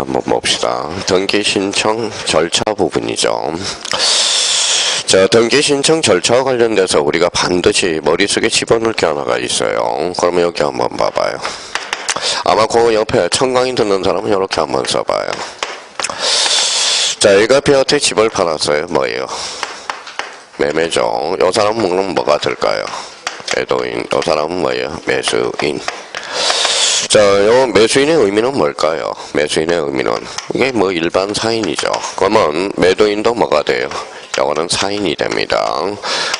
한번 봅시다. 등기 신청 절차 부분이죠. 자, 등기 신청 절차와 관련돼서 우리가 반드시 머릿속에 집어넣을 게 하나가 있어요. 그러면 여기 한번 봐봐요. 아마 그 옆에 청강이 듣는 사람은 이렇게 한번 써봐요. 자, A가B한테 집을 팔았어요. 뭐예요? 매매죠. 이 사람은 그럼 뭐가 될까요? 매도인. 이 사람은 뭐예요? 매수인. 자, 요 매수인의 의미는 뭘까요? 매수인의 의미는 이게 뭐 일반 사인이죠. 그러면 매도인도 뭐가 돼요? 요거는 사인이 됩니다.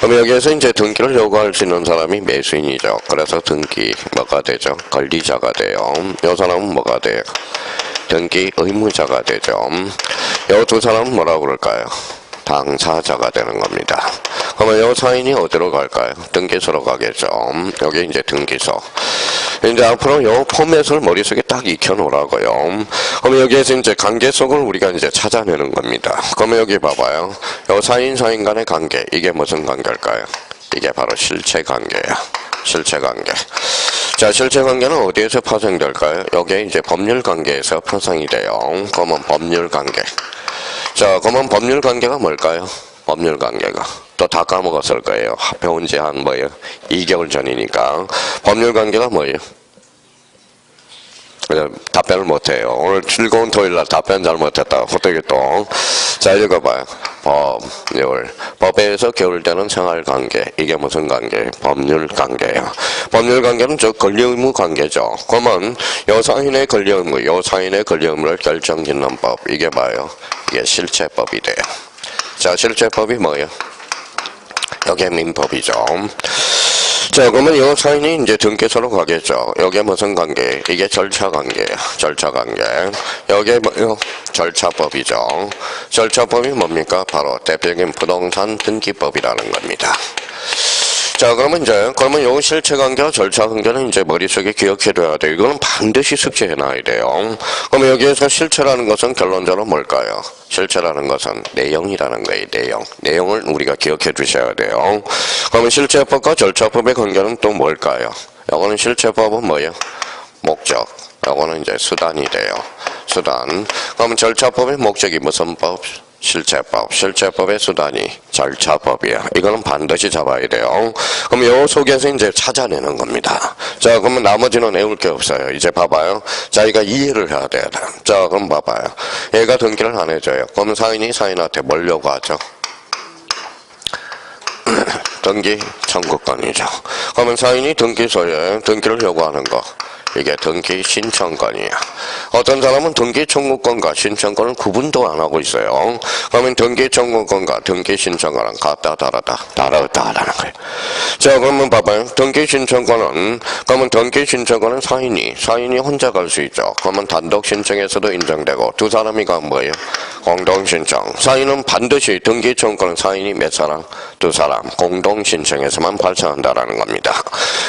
그럼 여기에서 이제 등기를 요구할 수 있는 사람이 매수인이죠. 그래서 등기 뭐가 되죠? 권리자가 돼요. 요 사람은 뭐가 돼요? 등기 의무자가 되죠. 요 두 사람은 뭐라고 그럴까요? 당사자가 되는 겁니다. 그러면 요 사인이 어디로 갈까요? 등기소로 가겠죠. 여기 이제 등기소. 이제 앞으로 요 포맷을 머릿속에 딱 익혀놓으라고요. 그러면 여기에서 이제 관계 속을 우리가 이제 찾아내는 겁니다. 그러면 여기 봐봐요. 요 사인 간의 관계. 이게 무슨 관계일까요? 이게 바로 실체 관계야. 실체 관계. 자, 실체 관계는 어디에서 파생될까요? 여기에 이제 법률 관계에서 파생이 돼요. 그러면 법률 관계. 자, 그러면 법률 관계가 뭘까요? 법률 관계가. 또 다 까먹었을 거예요. 배운 지 한 뭐예요? 2개월 전이니까. 법률 관계가 뭐예요? 답변을 못해요. 오늘 즐거운 토요일날 답변 잘못했다. 어떻게 또. 자, 읽어봐요. 법률. 법에서 겨울되는 생활관계. 이게 무슨 관계? 법률 관계예요. 법률 관계는 저 권리의무 관계죠. 그러면 요 사인의 권리의무, 요 사인의 권리의무를 결정짓는 법. 이게 뭐예요? 이게 실체법이 돼요. 자, 실체법이 뭐예요? 여기에 민법이죠. 자, 그러면 이 사인이 이제 등기소로 가겠죠. 여기에 무슨 관계? 이게 절차 관계예요. 절차 관계. 여기에 뭐요? 절차법이죠. 절차법이 뭡니까? 바로 대표적인 부동산 등기법이라는 겁니다. 자, 그러면 요 실체 관계와 절차 관계는 이제 머릿속에 기억해둬야 돼요. 이거는 반드시 숙제해놔야 돼요. 그러면 여기에서 실체라는 것은 결론적으로 뭘까요? 실체라는 것은 내용이라는 거예요. 내용. 내용을 우리가 기억해 두셔야 돼요. 그러면 실체법과 절차법의 관계는 또 뭘까요? 요거는 실체법은 뭐예요? 목적. 요거는 이제 수단이 돼요. 수단. 그러면 절차법의 목적이 무슨 법? 실체법. 실체법의 수단이 절차법이야. 이거는 반드시 잡아야 돼요. 그럼 요 속에서 이제 찾아내는 겁니다. 자, 그러면 나머지는 외울 게 없어요. 이제 봐봐요. 자기가 이해를 해야 돼요. 자, 그럼 봐봐요. 얘가 등기를 안 해줘요. 그럼 사인이 사인한테 뭘 요구하죠? 등기 청구권이죠. 그러면 사인이 등기소에 등기를 요구하는 거. 이게 등기 신청권이야. 어떤 사람은 등기 청구권과 신청권을 구분도 안 하고 있어요. 그러면 등기 청구권과 등기 신청권은 같다 다르다라는 거예요. 자, 그러면 봐봐요. 등기 신청권은 그러면 등기 신청권은 사인이 혼자 갈 수 있죠. 그러면 단독 신청에서도 인정되고 두 사람이 가면 뭐예요? 공동 신청. 사인은 반드시 등기 청구권은 사인이 몇 사람? 두 사람. 공동 신청에서만 발생한다라는 겁니다.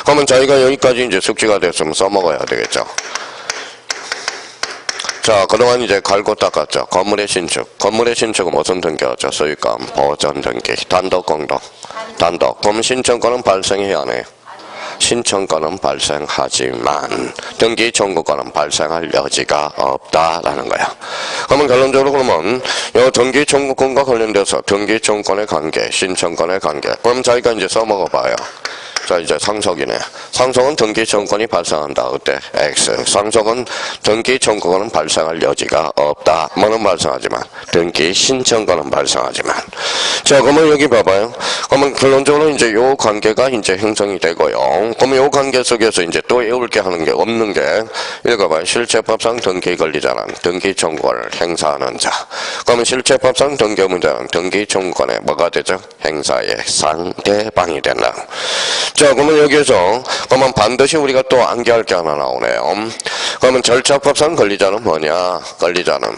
그러면 저희가 여기까지 이제 숙지가 됐으면 써먹어야 되겠죠. 자, 그동안 이제 갈고 닦았죠. 건물의 신축. 건물의 신축은 무슨 등기였죠? 소유권, 보전 등기, 단독, 공동. 단독. 그럼 신청권은 발생해야 하네요. 신청권은 발생하지만 등기 청구권은 발생할 여지가 없다라는 거야. 그러면 결론적으로 그러면 이 등기 청구권과 관련돼서 등기 청구권의 관계, 신청권의 관계. 그럼 저희가 이제 써먹어봐요. 자, 이제 상속이네. 상속은 등기 청구권이 발생한다. 어때? X. 상속은 등기 청구권은 발생할 여지가 없다. 뭐는 발생하지만 등기 신청권은 발생하지만. 자, 그러면 여기 봐봐요. 그러면 결론적으로 이제 요 관계가 이제 형성이 되고요. 그러면 요 관계 속에서 이제 또 외울 게 하는 게 없는 게 읽어봐요. 실체법상 등기 권리자는 등기 청구권을 행사하는 자. 그러면 실체법상 등기 의무자는 등기 청구권에 뭐가 되죠? 행사의 상대방이 된다. 자, 그러면 여기에서 그러면 반드시 우리가 또 암기할 게 하나 나오네요. 그러면 절차법상 권리자는 뭐냐? 권리자는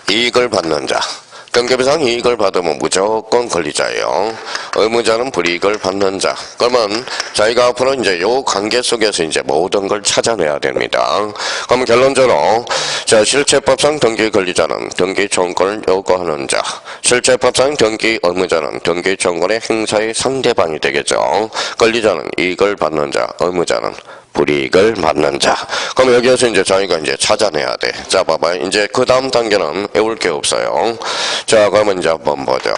이익을 받는 자. 등기부상 이익을 받으면 무조건 권리자예요. 의무자는 불이익을 받는 자. 그러면 저희가 앞으로 이제 요 관계 속에서 이제 모든 걸 찾아내야 됩니다. 그럼 결론적으로 자, 실체법상 등기 권리자는 등기 청구권을 요구하는 자. 실체법상 등기 의무자는 등기 청구권의 행사의 상대방이 되겠죠. 권리자는 이익을 받는 자, 의무자는 불이익을 받는 자. 그럼 여기에서 이제 저희가 이제 찾아내야 돼. 자, 봐봐요. 이제 그 다음 단계는 외울 게 없어요. 자, 그러면 이제 한번 보죠.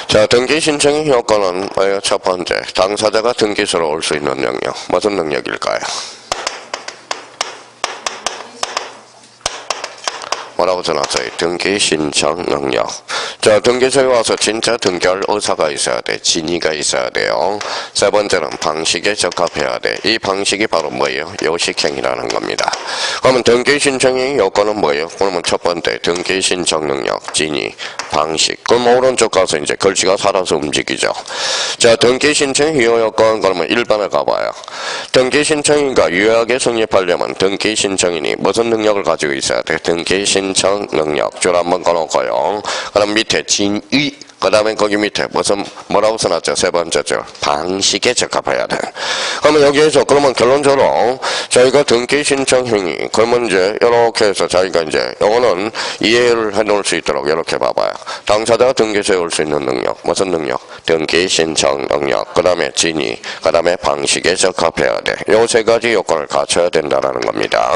자, 등기 신청의 효과는 뭐예요? 첫 번째, 당사자가 등기소로 올 수 있는 능력. 무슨 능력일까요? 뭐라고 써놨어요? 등기 신청 능력. 자, 등기소에 와서 진짜 등기할 의사가 있어야 돼. 진위가 있어야 돼요. 세 번째는 방식에 적합해야 돼. 이 방식이 바로 뭐예요? 요식행위라는 겁니다. 그러면 등기 신청의 요건은 뭐예요? 그러면 첫 번째, 등기 신청 능력, 진위, 방식. 그럼 오른쪽 가서 이제 글씨가 살아서 움직이죠. 자, 등기 신청 유효 요건 그러면 1번을 가봐요. 등기 신청인가 유효하게 성립하려면 등기 신청인이 무슨 능력을 가지고 있어야 돼? 등기 신청 능력. 줄 한번 걸어놓고요. 그럼 밑에 진위, 그 다음에 거기 밑에 뭐라고 써놨죠? 세 번째 줄. 방식에 적합해야 돼. 그러면 여기에서 그러면 결론적으로 저희가 등기 신청 행위, 그러면 이제 이렇게 해서 저희가 이제 요거는 이해를 해 놓을 수 있도록 이렇게 봐봐요. 당사자가 등기소에 올 수 있는 능력. 무슨 능력? 등기 신청 능력. 그 다음에 진위, 그 다음에 방식에 적합해야 돼. 요 세 가지 요건을 갖춰야 된다라는 겁니다.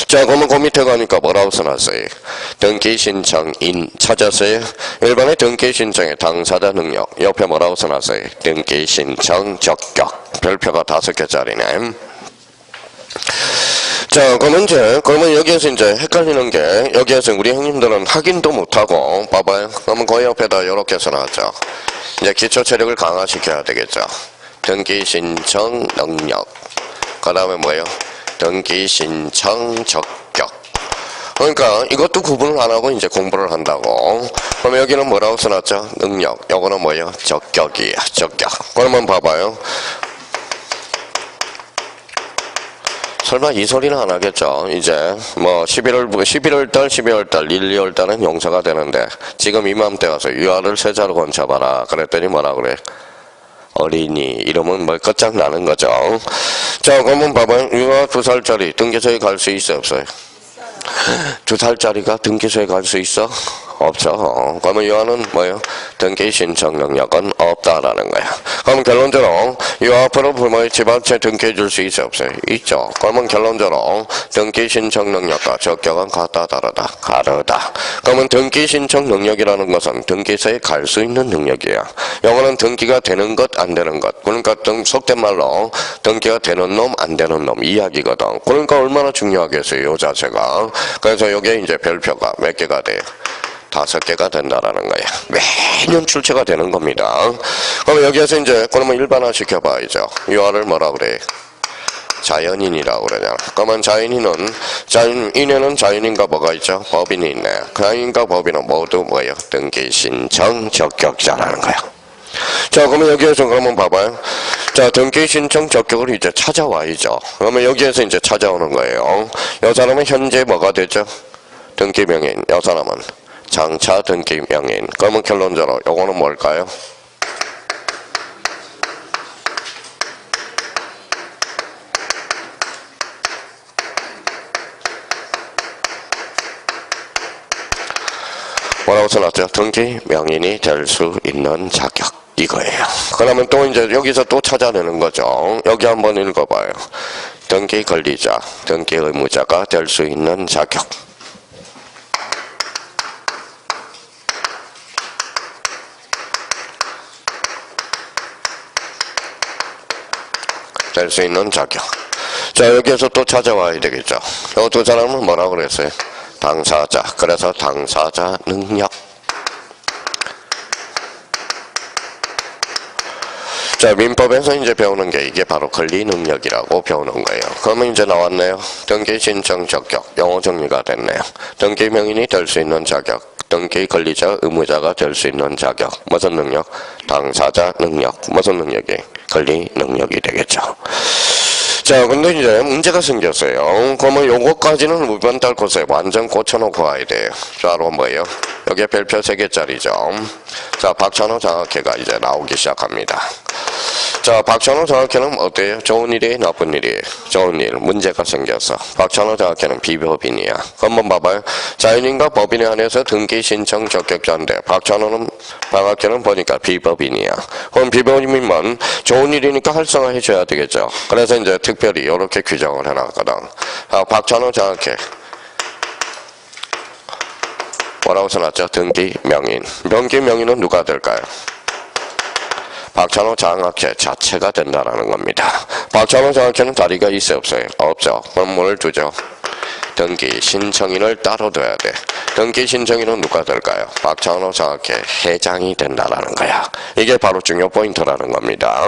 자, 그러면 그 밑에 가니까 뭐라고 써놨어요? 등기 신청인 찾았어요? 일반의 등기 신청의 당사자 능력. 옆에 뭐라고 써놨어요? 등기 신청 적격. 별표가 5개짜리네. 자, 그러면 여기에서 이제 헷갈리는 게, 여기에서 우리 형님들은 확인도 못하고, 봐봐요. 그러면 그 옆에다 이렇게 써놨죠. 이제 기초 체력을 강화시켜야 되겠죠. 등기 신청 능력. 그 다음에 뭐예요? 등기 신청 적격. 그러니까 이것도 구분을 안 하고 이제 공부를 한다고. 그럼 여기는 뭐라고 써놨죠? 능력. 요거는 뭐예요? 적격이야. 적격. 그러면 봐봐요. 설마 이 소리는 안 하겠죠. 이제 뭐 11월달, 1, 2월달은 용서가 되는데 지금 이맘때 와서 유아를 세자로 건쳐봐라. 그랬더니 뭐라 그래? 어린이 이러면 뭐 끝장나는 거죠. 자, 그러면 봐봐요. 유아 2살짜리 등기소에 갈 수 있어 없어요? 2살짜리가 등기소에 갈 수 있어? 없죠. 그러면 유아는 뭐예요? 등기 신청 능력은 없다라는 거야. 그럼 결론적으로 유아 앞으로 부모의 집 한 채 등기해 줄 수 있어 없어요? 있죠. 그러면 결론적으로 등기 신청 능력과 적격은 같다 다르다? 다르다. 그러면 등기 신청 능력이라는 것은 등기소에 갈 수 있는 능력이야. 이거는 등기가 되는 것 안 되는 것. 그러니까 속된 말로 등기가 되는 놈 안 되는 놈 이야기거든. 그러니까 얼마나 중요하겠어요, 이 자체가. 그래서 이게 이제 별표가 몇 개가 돼요? 5개가 된다라는 거야. 매년 출제가 되는 겁니다. 그러면 여기에서 이제 그러면 일반화 시켜봐야죠. 유아를 뭐라 그래? 자연인이라고 그러잖아. 그러면 자연인에는 자연인과 뭐가 있죠? 법인이 있네. 자연인과 법인은 모두 뭐예요? 등기 신청 적격자라는 거야. 자, 그러면 여기에서 그러면 봐봐요. 자, 등기 신청 적격을 이제 찾아와야죠. 그러면 여기에서 이제 찾아오는 거예요. 이 사람은 현재 뭐가 되죠? 등기 명인. 이 사람은 장차 등기 명인. 그러면 결론적으로 요거는 뭘까요? 뭐라고 써놨죠? 등기 명인이 될 수 있는 자격. 이거예요. 그러면 또 이제 여기서 또 찾아내는 거죠. 여기 한번 읽어봐요. 등기 권리자, 등기 의무자가 될 수 있는 자격. 될 수 있는 자격. 자, 여기에서 또 찾아와야 되겠죠. 이 두 사람은 뭐라고 그랬어요? 당사자. 그래서 당사자 능력. 자, 민법에서 이제 배우는 게 이게 바로 권리 능력이라고 배우는 거예요. 그러면 이제 나왔네요. 등기 신청 적격. 영어 정리가 됐네요. 등기 명인이 될 수 있는 자격. 등기 권리자, 의무자가 될 수 있는 자격. 무슨 능력? 당사자 능력. 무슨 능력이? 권리 능력이 되겠죠. 자, 근데 이제 문제가 생겼어요. 그러면 요거까지는 이번 달 코스에 완전 꽂혀놓고 와야 돼요. 자, 그럼 뭐예요? 여기에 별표 3개짜리죠. 자, 박찬호 장학회가 이제 나오기 시작합니다. 자, 박찬호 장학회는 어때요? 좋은 일이에요? 나쁜 일이에요? 좋은 일. 문제가 생겼어. 박찬호 장학회는 비법인이야. 한번 봐봐요. 자연인과 법인에 한해서 등기 신청 적격자인데 박찬호는 장학회는 보니까 비법인이야. 그럼 비법인만 좋은 일이니까 활성화해줘야 되겠죠. 그래서 이제 특별히 이렇게 규정을 해놨거든. 박찬호 장학회. 뭐라고 써놨죠? 등기 명인. 등기 명인은 누가 될까요? 박찬호 장학회 자체가 된다라는 겁니다. 박찬호 장학회는 다리가 있어요? 없어요? 없죠. 그럼 뭘 두죠? 등기 신청인을 따로 둬야 돼. 등기 신청인은 누가 될까요? 박찬호 장학회 회장이 된다라는 거야. 이게 바로 중요 포인트라는 겁니다.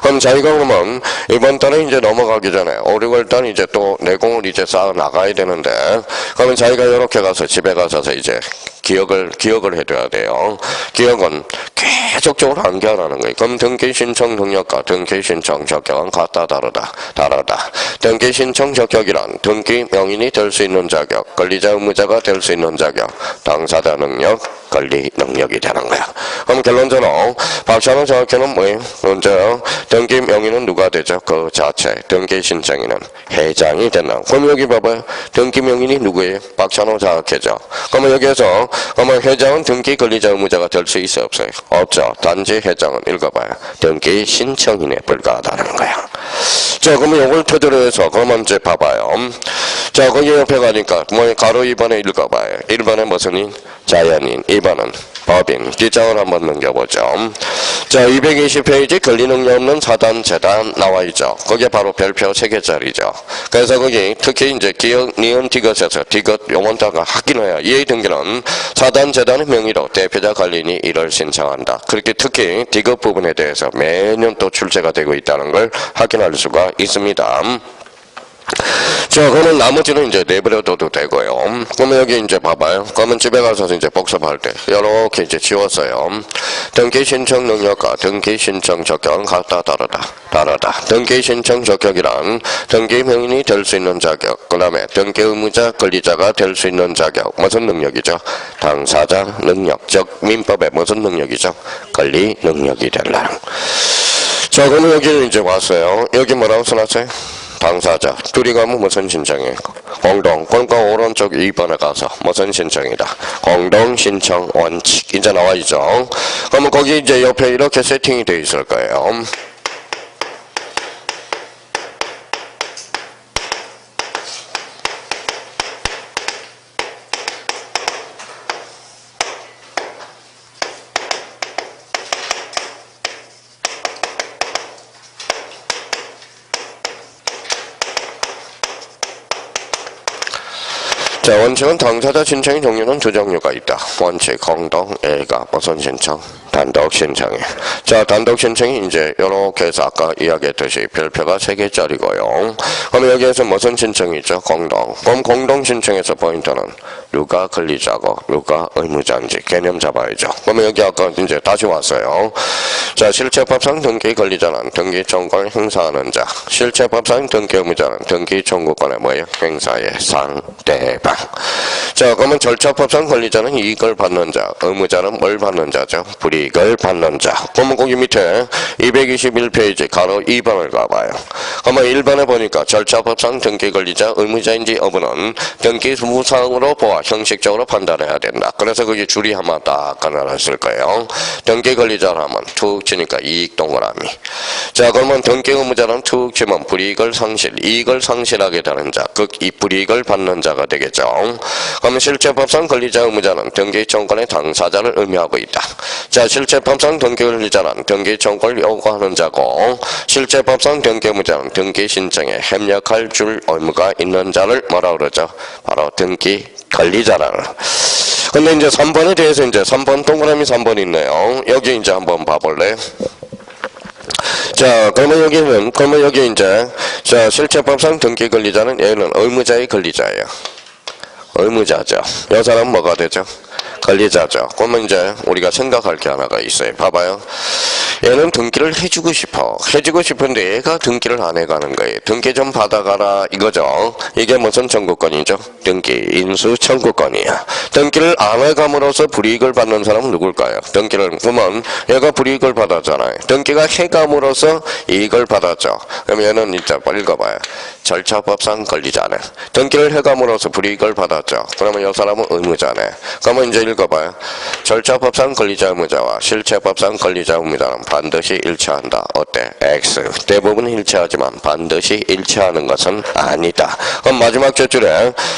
그럼 자기가 그러면 이번 달에 이제 넘어가기 전에 5, 6월달 이제 또 내공을 이제 쌓아 나가야 되는데 그러면 자기가 이렇게 가서 집에 가서 이제 기억을 해둬야 돼요. 기억은 계속적으로 암기하라는 거예요. 그럼 등기 신청 능력과 등기 신청 적격은 같다 다르다. 등기 신청 적격이란 등기 명인이 될 수 있는 자격, 권리자 의무자가 될 수 있는 자격, 당사자 능력, 권리 능력이 되는 거야. 그럼 결론적으로 박찬호 장학회는 뭐예요? 먼저 등기 명인은 누가 되죠? 그 자체. 등기 신청인은 회장이 된다. 그럼 여기 봐봐요. 등기 명인이 누구예요? 박찬호 장학회죠. 그러면 여기에서 그러면 회장은 등기 권리자 의무자가 될 수 있어요? 없어요? 없죠. 단지 회장은 읽어봐요. 등기 신청인에 불과하다는 거야. 자, 그러면 이걸 토대로 해서 그러면 이제 봐봐요. 자, 거기 옆에 가니까 뭐 가로 2번에 읽어봐요. 1번에 무슨 인? 자연인. 2번은 법인. 기장을 한번 넘겨보죠. 자, 220페이지 권리 능력 없는 사단, 재단 나와 있죠. 거기에 바로 별표 3개짜리죠. 그래서 거기 특히 이제 기억, 니은, 디귿에서 디귿 요원자가 확인해야 이의 등기는 사단, 재단의 명의로 대표자 관리인이 이를 신청한다. 그렇게 특히 디귿 부분에 대해서 매년 또 출제가 되고 있다는 걸 확인할 수가 있습니다. 자, 그러면 나머지는 이제 내버려둬도 되고요. 그러면 여기 이제 봐봐요. 그러면 집에 가서 이제 복습할 때 이렇게 이제 지웠어요. 등기 신청 능력과 등기 신청 적격은 같다 다르다. 등기 신청 적격이란 등기 명인이 될 수 있는 자격, 그 다음에 등기 의무자 권리자가 될 수 있는 자격. 무슨 능력이죠? 당사자 능력, 즉 민법의 무슨 능력이죠? 권리 능력이 되려는. 자, 그러면 여기 이제 왔어요. 여기 뭐라고 써놨어요? 당사자. 둘이 가면 무슨 신청이에요? 공동. 그러니까 오른쪽 2번에 가서 무슨 신청이다? 공동 신청 원칙. 이제 나와 있죠. 그러면 거기 이제 옆에 이렇게 세팅이 되어 있을 거예요. 자, 원칙은 당사자 신청의 종류는 두 종류가 있다. 원칙, 공동, A가 무슨 신청? 단독 신청이. 자, 단독 신청이 이제 이렇게 해서 아까 이야기했듯이 별표가 3개짜리고요. 그럼 여기에서 무슨 신청이죠? 공동. 그럼 공동 신청에서 포인트는 누가 권리자고 누가 의무자인지 개념 잡아야죠. 그러면 여기 아까 이제 다시 왔어요. 자, 실체법상 등기 권리자는 등기 청구권을 행사하는 자. 실체법상 등기 의무자는 등기 청구권의 뭐예요? 행사의 상대방. 자, 그러면 절차법상 권리자는 이익을 받는 자, 의무자는 뭘 받는 자죠? 불이익을 받는 자. 그러면 거기 밑에 221페이지 가로 2번을 가봐요. 그러면 1번에 보니까 절차법상 등기 권리자 의무자인지 여부는 등기 수사항으로 보아 형식적으로 판단해야 된다. 그래서 거기 줄이 한번 딱 가려놨을 거예요. 등기 권리자라면 툭 치니까 이익 동그라미. 자, 그러면 등기 의무자는 툭 치면 불이익을 이익을 상실하게 되는 자, 그 이 불이익을 받는 자가 되겠죠. 그러면 실체법상 권리자 의무자는 등기 청구권의 당사자를 의미하고 있다. 자, 실체법상 등기 권리자는 등기 청구를 요구하는 자고, 실체법상 등기 의무자는 등기 신청에 협력할 줄 의무가 있는 자를 뭐라 그러죠? 바로 등기 권리자라는. 근데 이제 3번에 대해서 이제 3번 동그라미 3번 있네요. 여기 이제 한번 봐볼래? 자, 그러면 여기 이제, 자, 실체법상 등기 권리자는 얘는 의무자의 권리자예요. 의무자죠. 이 사람은 뭐가 되죠? 권리자죠. 그러면 이제 우리가 생각할 게 하나가 있어요. 봐봐요. 얘는 등기를 해주고 싶어. 해주고 싶은데 얘가 등기를 안 해가는 거예요. 등기 좀 받아가라 이거죠. 이게 무슨 청구권이죠? 등기 인수 청구권이야. 등기를 안 해감으로써 불이익을 받는 사람은 누굴까요? 등기를 그러면 얘가 불이익을 받았잖아요. 등기가 해감으로써 이익을 받았죠. 그럼 얘는 이제 읽어봐요. 절차법상 권리자네. 등기를 해감으로써 불이익을 받았죠. 그러면 이 사람은 의무자네. 그러면 이제 읽어봐요. 절차법상 권리자 의무자와 실체법상 권리자 의무자는 반드시 일치한다. 어때? X. 대부분 일치하지만 반드시 일치하는 것은 아니다. 그럼 마지막 줄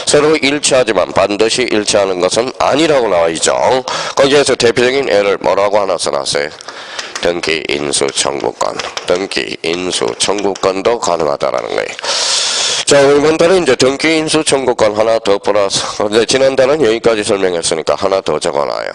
서로 일치하지만 반드시 일치하는 것은 아니라고 나와 있죠. 거기에서 대표적인 예를 뭐라고 하나 써놨어요? 등기 인수 청구권. 등기 인수 청구권도 가능하다라는 거예요. 자, 이번 달은 이제 등기 인수 청구권 하나 더 플러스. 근데 지난달은 여기까지 설명했으니까 하나 더 적어놔요.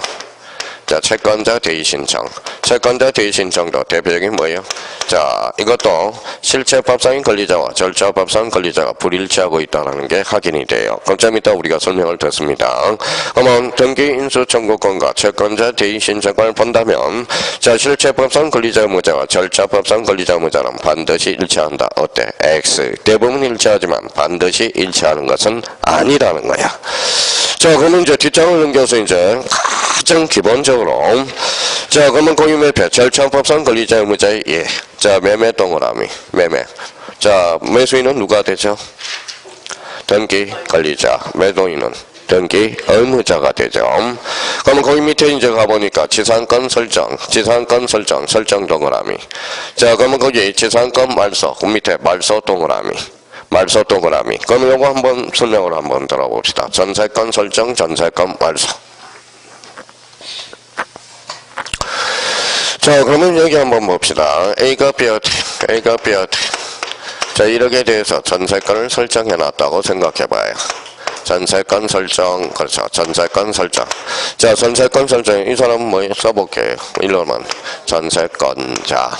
자, 채권자 대의 신청. 채권자 대의 신청도 대표적인 뭐예요? 자, 이것도 실체법상인 권리자와 절차법상 권리자가 불일치하고 있다는 게 확인이 돼요. 그럼 좀 이따 우리가 설명을 듣습니다. 그러면 등기 인수 청구권과 채권자 대의 신청권을 본다면 자, 실체법상 권리자 의무자와 절차법상 권리자 의무자는 반드시 일치한다. 어때? X. 대부분 일치하지만 반드시 일치하는 것은 아니라는 거야. 자, 그러면 이제 뒷장을 넘겨서 이제 가장 기본적으로 자, 그러면 공유매매 절차법상 권리자 의무자의 예. 자, 매매 동그라미 매매. 자, 매수인은 누가 되죠? 등기 권리자. 매도인은 등기 의무자가 되죠. 그러면 거기 밑에 이제 가보니까 지상권 설정 설정 동그라미. 자, 그러면 거기 지상권 말소 그 밑에 말소 동그라미. 말소 동그라미. 그럼 요거 한번 설명을 한번 들어봅시다. 전세권 설정, 전세권 말소. 자, 그러면 여기 한번 봅시다. A가 B 어떻게? 자, 이렇게 돼서 전세권을 설정해 놨다고 생각해 봐요. 전세권 설정, 그렇죠. 전세권 설정. 자, 전세권 설정. 이 사람은 뭐 써볼게요. 이러면 전세권자.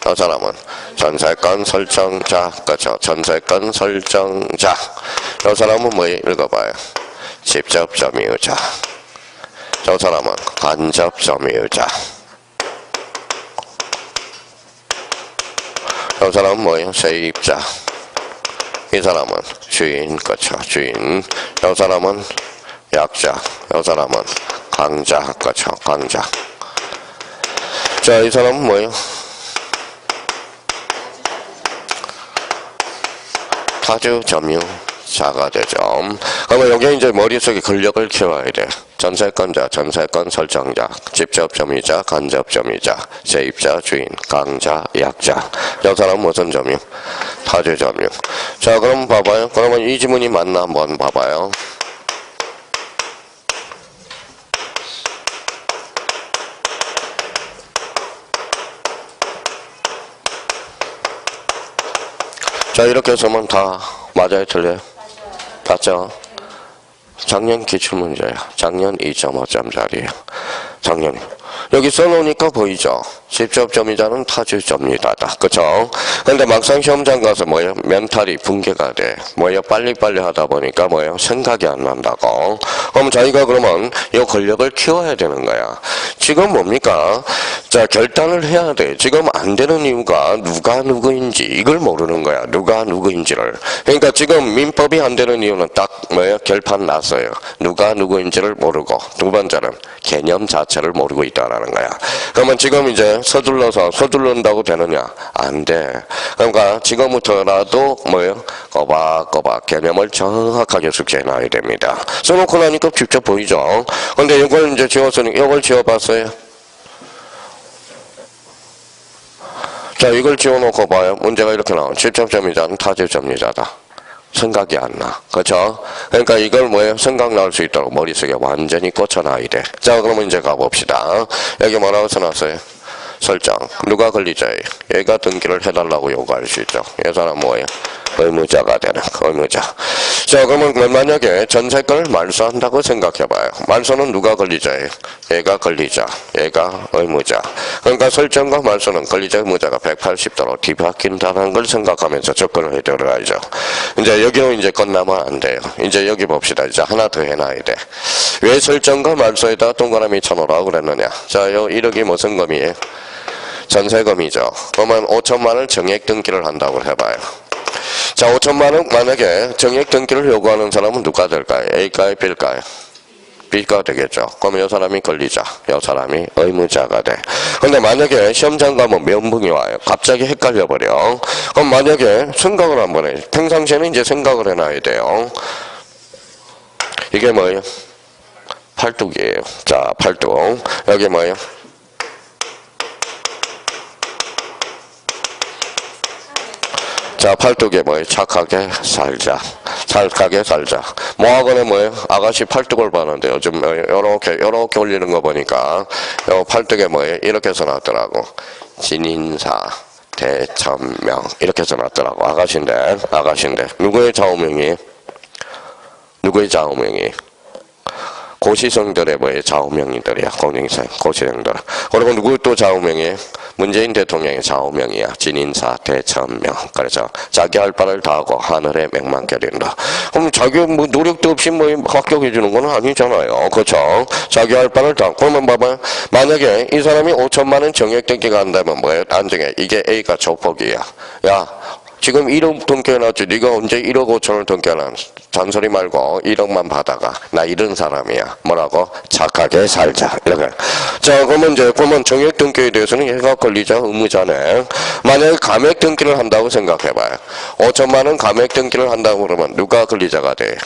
이 사람은 전세권 설정자, 그렇죠. 전세권 설정자. 이 사람은 뭐 읽어봐요. 직접 점유자. 저 사람은 간접 점유자. 이 사람은 뭐예요? 세입자. 이 사람은 주인, 그렇죠. 주인. 이 사람은 약자. 이 사람은 강자, 그렇죠. 강자. 자, 이 사람은 뭐예요? 타주 점유자가 되죠. 그러면 여기 이제 머릿속에 근력을 키워야 돼. 전세권자, 전세권 설정자, 직접 점유자, 간접 점유자, 세입자, 주인, 강자, 약자. 이 사람은 무슨 점유? 타주 점유. 자, 그럼 봐봐요. 그러면 이 지문이 맞나 한번 봐봐요. 자, 이렇게 쓰면 다 맞아요, 틀려요? 맞죠? 작년 기출문제야. 작년 2.5점짜리야. 작년. 여기 써놓으니까 보이죠? 직접 점유자는 타주 점유자다. 그쵸? 근데 막상 시험장 가서 뭐예요? 멘탈이 붕괴가 돼. 뭐예요? 빨리빨리 하다 보니까 뭐예요? 생각이 안 난다고. 그럼 자기가 그러면 이 권력을 키워야 되는 거야. 지금 뭡니까? 자, 결단을 해야 돼. 지금 안 되는 이유가 누가 누구인지 이걸 모르는 거야. 누가 누구인지를. 그러니까 지금 민법이 안 되는 이유는 딱 뭐예요? 결판 났어요. 누가 누구인지를 모르고 두 번째는 개념 자체를 모르고 있다라는 거야. 그러면 지금 이제 서둘른다고 되느냐? 안 돼. 그러니까 지금부터라도 뭐예요? 꼬박꼬박 개념을 정확하게 숙지해놔야 됩니다. 써놓고 나니까 직접 보이죠? 근데 이걸 이제 지웠으니 이걸 지워봤어요? 자, 이걸 지워놓고 봐요. 문제가 이렇게 나와. 직접 점유자는 타주 점유자다. 생각이 안 나. 그렇죠? 그러니까 이걸 뭐예요? 생각 날 수 있도록 머릿속에 완전히 꽂혀놔야 돼. 자, 그러면 이제 가봅시다. 여기 뭐라고 써놨어요? 설정. 누가 권리자예요? 얘가 등기를 해달라고 요구할 수 있죠. 이 사람 뭐예요? 의무자가 되는 의무자. 자, 그러면 만약에 전세권을 말소한다고 생각해봐요. 말소는 누가 권리자예요? 얘가 권리자, 얘가 의무자. 그러니까 설정과 말소는 권리자, 의무자가 180도로 뒤바뀐다는 걸 생각하면서 접근을 해 들어가야죠. 이제 여기로 이제 건너면 안 돼요. 이제 여기 봅시다. 이제 하나 더 해놔야 돼. 왜 설정과 말소에다 동그라미 쳐놓으라고 그랬느냐? 자, 요 1억이 무슨 금이에요? 전세금이죠. 그러면 5천만 원을 정액 등기를 한다고 해봐요. 자, 5천만 원 만약에 정액 등기를 요구하는 사람은 누가 될까요? A일까요? B일까요? B가 되겠죠. 그러면 이 사람이 권리자, 이 사람이 의무자가 돼. 근데 만약에 시험장 가면 면붕이 와요. 갑자기 헷갈려버려. 그럼 만약에 생각을 한번 해. 평상시에는 이제 생각을 해놔야 돼요. 이게 뭐예요? 팔뚝이에요. 자, 팔뚝. 여기 뭐예요? 자, 팔뚝에 뭐예요? 착하게 살자. 착하게 살자. 모학원에 뭐예요? 아가씨 팔뚝을 봤는데 요즘 요렇게 올리는 거 보니까 요 팔뚝에 뭐예요? 이렇게 써놨더라고. 진인사 대천명 이렇게 써놨더라고. 아가씨인데 누구의 좌우명이? 누구의 좌우명이? 고시생들의 뭐예요? 좌우명이들이야. 고시생들. 그리고 누구 또 좌우명이에요? 문재인 대통령의 좌우명이야. 진인사 대천명. 그래서 자기 할 바를 다하고 하늘에 명만 겨린다. 그럼 자기 뭐 노력도 없이 뭐 합격해 주는 건 아니잖아요. 그렇죠? 자기 할 바를 다. 그러면 봐봐요. 만약에 이 사람이 5천만 원 정액 등기가 한다면 뭐예요? 안정해. 이게 A가 조폭이야. 야, 지금 1억 등기해놨지. 네가 언제 1억 5천을 등기해놨? 잔소리 말고 1억만 받아가. 나 이런 사람이야. 뭐라고? 착하게 살자. 이렇게. 자, 그러면 정액 등기에 대해서는 얘가 권리자, 의무자네. 만약에 감액 등기를 한다고 생각해봐요. 5천만 원 감액 등기를 한다고 그러면 누가 권리자가 돼?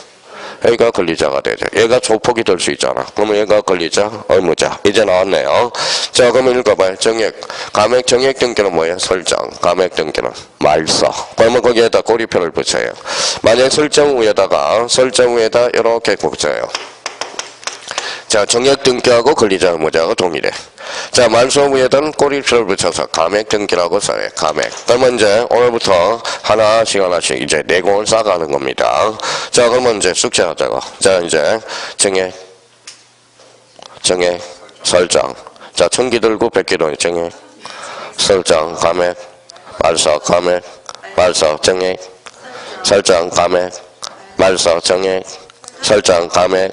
얘가 권리자가 되죠. 얘가 조폭이 될 수 있잖아. 그러면 얘가 권리자, 의무자. 이제 나왔네요. 자, 그러면 읽어봐요. 감액 정액 등기는 뭐예요? 설정. 감액 등기는 말소. 그러면 거기에다 꼬리표를 붙여요. 만약 설정 위에다 이렇게 붙여요. 자, 정액 등기하고 권리자, 의무자가 동일해. 자, 말소 위에다는 꼬리표를 붙여서 감액 등기라고 써요. 감액. 그러면 이제 오늘부터 하나씩 이제 내공을 쌓아가는 겁니다. 자, 그러면 이제 숙제하자고. 자, 이제 정액, 설정. 자, 천기 들고 백기 들고 정액, 설정, 감액, 말소, 감액, 말소, 정액, 설정, 감액, 말소, 정액, 설정, 감액,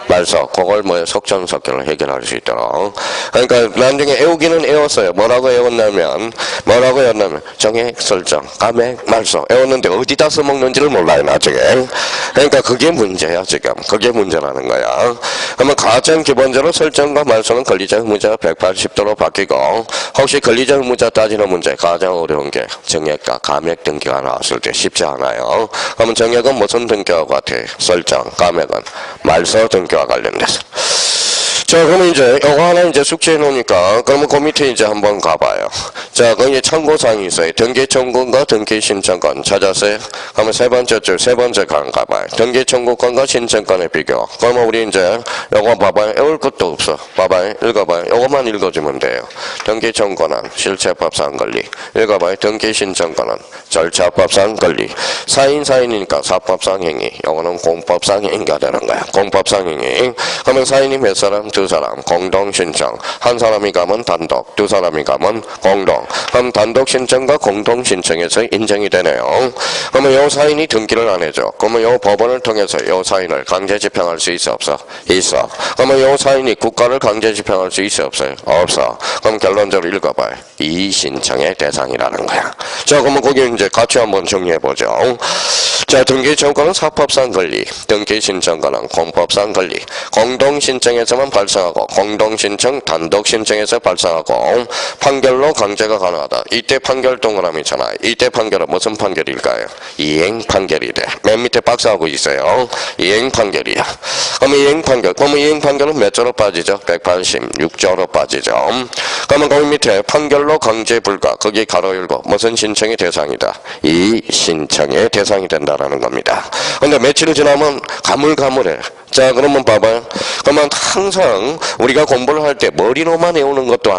말소. 그걸 뭐예요? 속전속결로 해결할 수 있도록. 그러니까 나중에 애우기는 애웠어요. 뭐라고 애웠냐면 정액, 설정, 감액, 말소. 애웠는데 어디다 써먹는지를 몰라요, 나중에. 그러니까 그게 문제야, 지금. 그게 문제라는 거야. 그러면 가장 기본적으로 설정과 말소는 권리자, 의무자가 180도로 바뀌고, 혹시 권리자, 의무자 따지는 문제 가장 어려운 게 정액과 감액 등기가 나왔을 때 쉽지 않아요. 그러면 정액은 무슨 등기와 같아? 설정, 감액은 말소 등기와 관련돼서. 자, 그러면 이제 이거 하나 이제 숙제해 놓으니까 그러면 그 밑에 이제 한번 가봐요. 자, 거기에 참고사항이 있어요. 등기 청구권과 등기 신청권 찾았어요? 그러면 세 번째 칸 가봐요. 등기 청구권과 신청권의 비교. 그러면 우리 이제 요거 봐봐요. 외울 것도 없어. 봐봐요. 읽어봐요. 요것만 읽어주면 돼요. 등기 청구권은 실체법상 권리. 읽어봐요. 등기 신청권은 절차법상 권리. 사인이니까 사법상 행위. 요거는 공법상 행위가 되는 거야. 공법상 행위. 그러면 사인이 몇 사람? 두 사람. 공동 신청. 한 사람이 가면 단독, 두 사람이 가면 공동. 그럼 단독 신청과 공동 신청에서 인정이 되네요. 그러면 요 사인이 등기를 안 해줘. 그러면 요 법원을 통해서 요 사인을 강제 집행할 수 있어 없어? 있어. 그러면 요 사인이 국가를 강제 집행할 수 있어 없어요? 없어. 그럼 결론적으로 읽어봐요. 이 신청의 대상이라는 거야. 자, 그러면 거기 이제 같이 한번 정리해 보죠. 자, 등기 청구는 사법상 권리, 등기 신청권은 공법상 권리. 공동 신청에서만 발생하고 공동 신청, 단독 신청에서 발생하고 판결로 강제가 가능하다. 이때 판결 동그라미 있잖아. 이때 판결은 무슨 판결일까요? 이행 판결이 돼. 맨 밑에 박스하고 있어요. 이행 판결이야. 그러면 이행 판결은 몇 조로 빠지죠? 186조로 빠지죠. 그러면 거기 밑에 판결로 강제 불가. 거기 가로 열고 무슨 신청의 대상이다. 이 신청의 대상이 된다라는 겁니다. 근데 며칠 지나면 가물가물해. 자, 그러면 봐봐요. 그러면 항상 우리가 공부를 할 때 머리로만 외우는 것도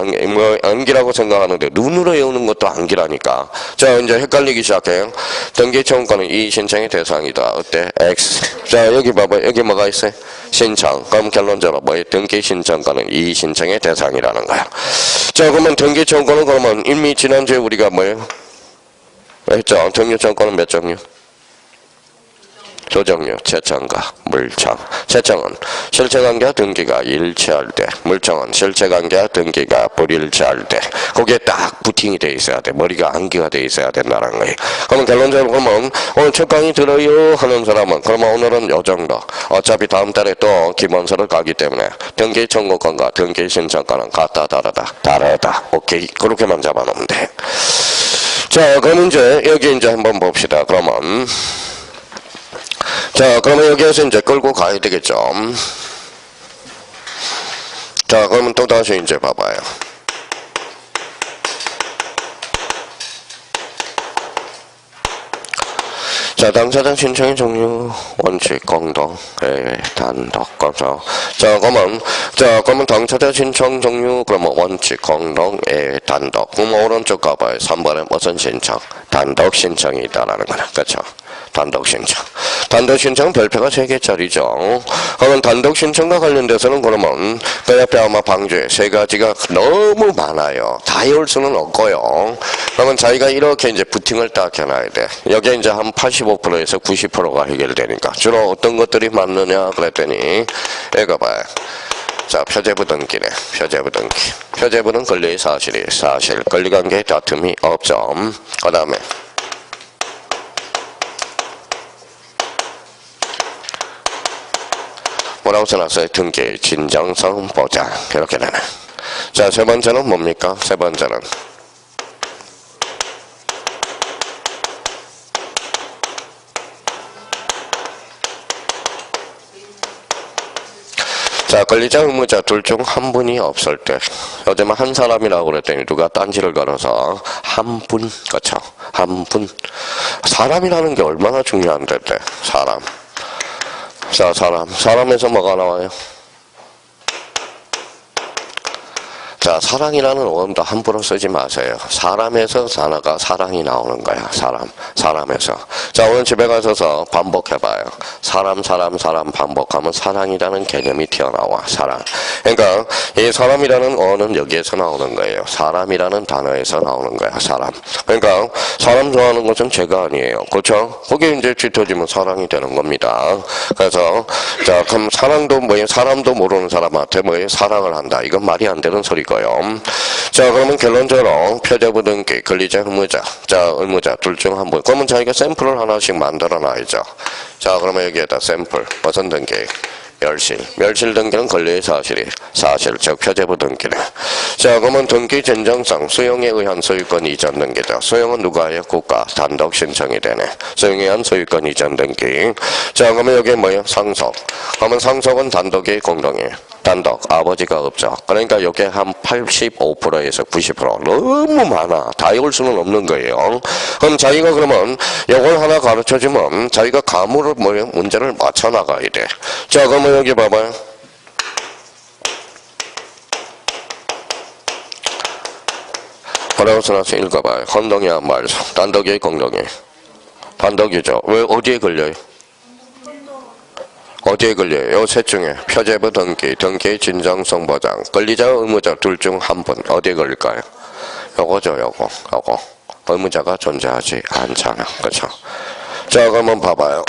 암기라고 생각하는데 눈으로 외우는 것도 암기라니까. 자, 이제 헷갈리기 시작해요. 등기청구권은 이 신청의 대상이다. 어때? X. 자, 여기 봐봐요. 여기 뭐가 있어요? 신청. 그럼 결론적으로 뭐예요? 등기신청권은 이 신청의 대상이라는 거야. 자, 그러면 등기청구권은 그러면 이미 지난주에 우리가 뭐예요? 했죠? 등기청구권은 몇 종류? 두 종류, 채청과 물청. 채청은 실체관계와 등기가 일치할 때, 물청은 실체관계와 등기가 불일치할 때, 거기에 딱 부팅이 돼 있어야 돼. 머리가 암기가 돼 있어야 된다는 거예요. 그러면 결론적으로 그러면 오늘 첫 강의 들어요 하는 사람은 그러면 오늘은 요 정도. 어차피 다음 달에 또 기본서를 가기 때문에 등기 청구권과 등기 신청권은 같다 다르다. 오케이, 그렇게만 잡아놓으면 돼. 자, 그럼 이제 여기 이제 한번 봅시다. 그러면. 자, 그러면 여기에서 이제 끌고 가야 되겠죠. 자, 그러면 또 다시 이제 봐봐요. 자, 당사자 신청의 종류, 원칙, 공동, 단독, 그렇죠. 자, 그러면 당사자 신청 종류, 그러면 원칙, 공동, 단독. 그럼 오른쪽 가봐요. 3번에 무슨 신청? 단독 신청이 있다라는 거네. 그렇죠. 단독 신청. 단독 신청 별표가 3개짜리죠. 그러면 단독 신청과 관련돼서는 그러면 그 옆에 아마 방주에 3가지가 너무 많아요. 다 외울 수는 없고요. 그러면 자기가 이렇게 이제 부팅을 딱 해놔야 돼. 여기에 이제 한 85%에서 90%가 해결되니까 주로 어떤 것들이 맞느냐 그랬더니 이거 봐요. 자, 표제부 등기네. 표제부 등기. 표제부는 권리의 사실. 권리관계의 다툼이 없죠. 그 다음에 뭐라고 써놨어요? 등기, 진정성 보장. 이렇게 되네. 자, 세 번째는 뭡니까? 세 번째는. 자, 권리자, 의무자 둘 중 한 분이 없을 때. 요즘은 한 사람이라고 그랬더니 누가 딴지를 걸어서 한 분, 그쵸? 한 분. 사람이라는 게 얼마나 중요한데, 사람. 자, 사람에서 뭐가 나와요? 자, 사랑이라는 어음도 함부로 쓰지 마세요. 사람에서 단어가 사랑이 나오는 거야. 사람에서. 자, 오늘 집에 가셔서 반복해봐요. 사람 반복하면 사랑이라는 개념이 튀어나와. 사랑. 그러니까 이 사람이라는 어는 여기에서 나오는 거예요. 사람이라는 단어에서 나오는 거야. 사람. 그러니까 사람 좋아하는 것은 제가 아니에요. 그렇죠? 거기에 이제 짙어지면 사랑이 되는 겁니다. 그래서 자, 그럼 사랑도 뭐예요? 사람도 모르는 사람한테 뭐예요? 사랑을 한다. 이건 말이 안 되는 소리거든요. 자, 그러면 결론적으로 표제부 등기, 권리자, 의무자, 자, 의무자 둘 중 한 분. 그러면 자기가 샘플을 하나씩 만들어 놔야죠. 자, 그러면 여기에다 샘플, 무슨 등기? 멸실 등기는 권리의 사실, 즉 표제부 등기네. 자, 그러면 등기 진정성, 수용에 의한 소유권 이전 등기죠. 수용은 누가 해요? 국가, 단독 신청이 되네. 수용에 의한 소유권 이전 등기. 자, 그러면 여기 뭐예요? 상속. 그러면 상속은 단독이 공동이에요. 단독, 아버지가 없죠. 그러니까 여기 한 85%에서 90% 너무 많아. 다 외울 수는 없는 거예요. 그럼 자기가 그러면 이걸 하나 가르쳐주면 자기가 감으로 뭐예요? 문제를 맞춰 나가야 돼. 자, 그러면 여기 봐봐요. 뭐라고 써놨어? 읽어봐요. 혼동이야 말소. 단독이 공동이. 단독이죠. 왜 어디에 걸려요? 어디에 걸려요? 요 셋 중에 표제부 등기, 진정성 보장, 권리자, 의무자 둘 중 한 분 어디에 걸릴까요? 요거죠, 요거. 의무자가 존재하지 않잖아, 그렇죠? 자, 그러면 봐봐요.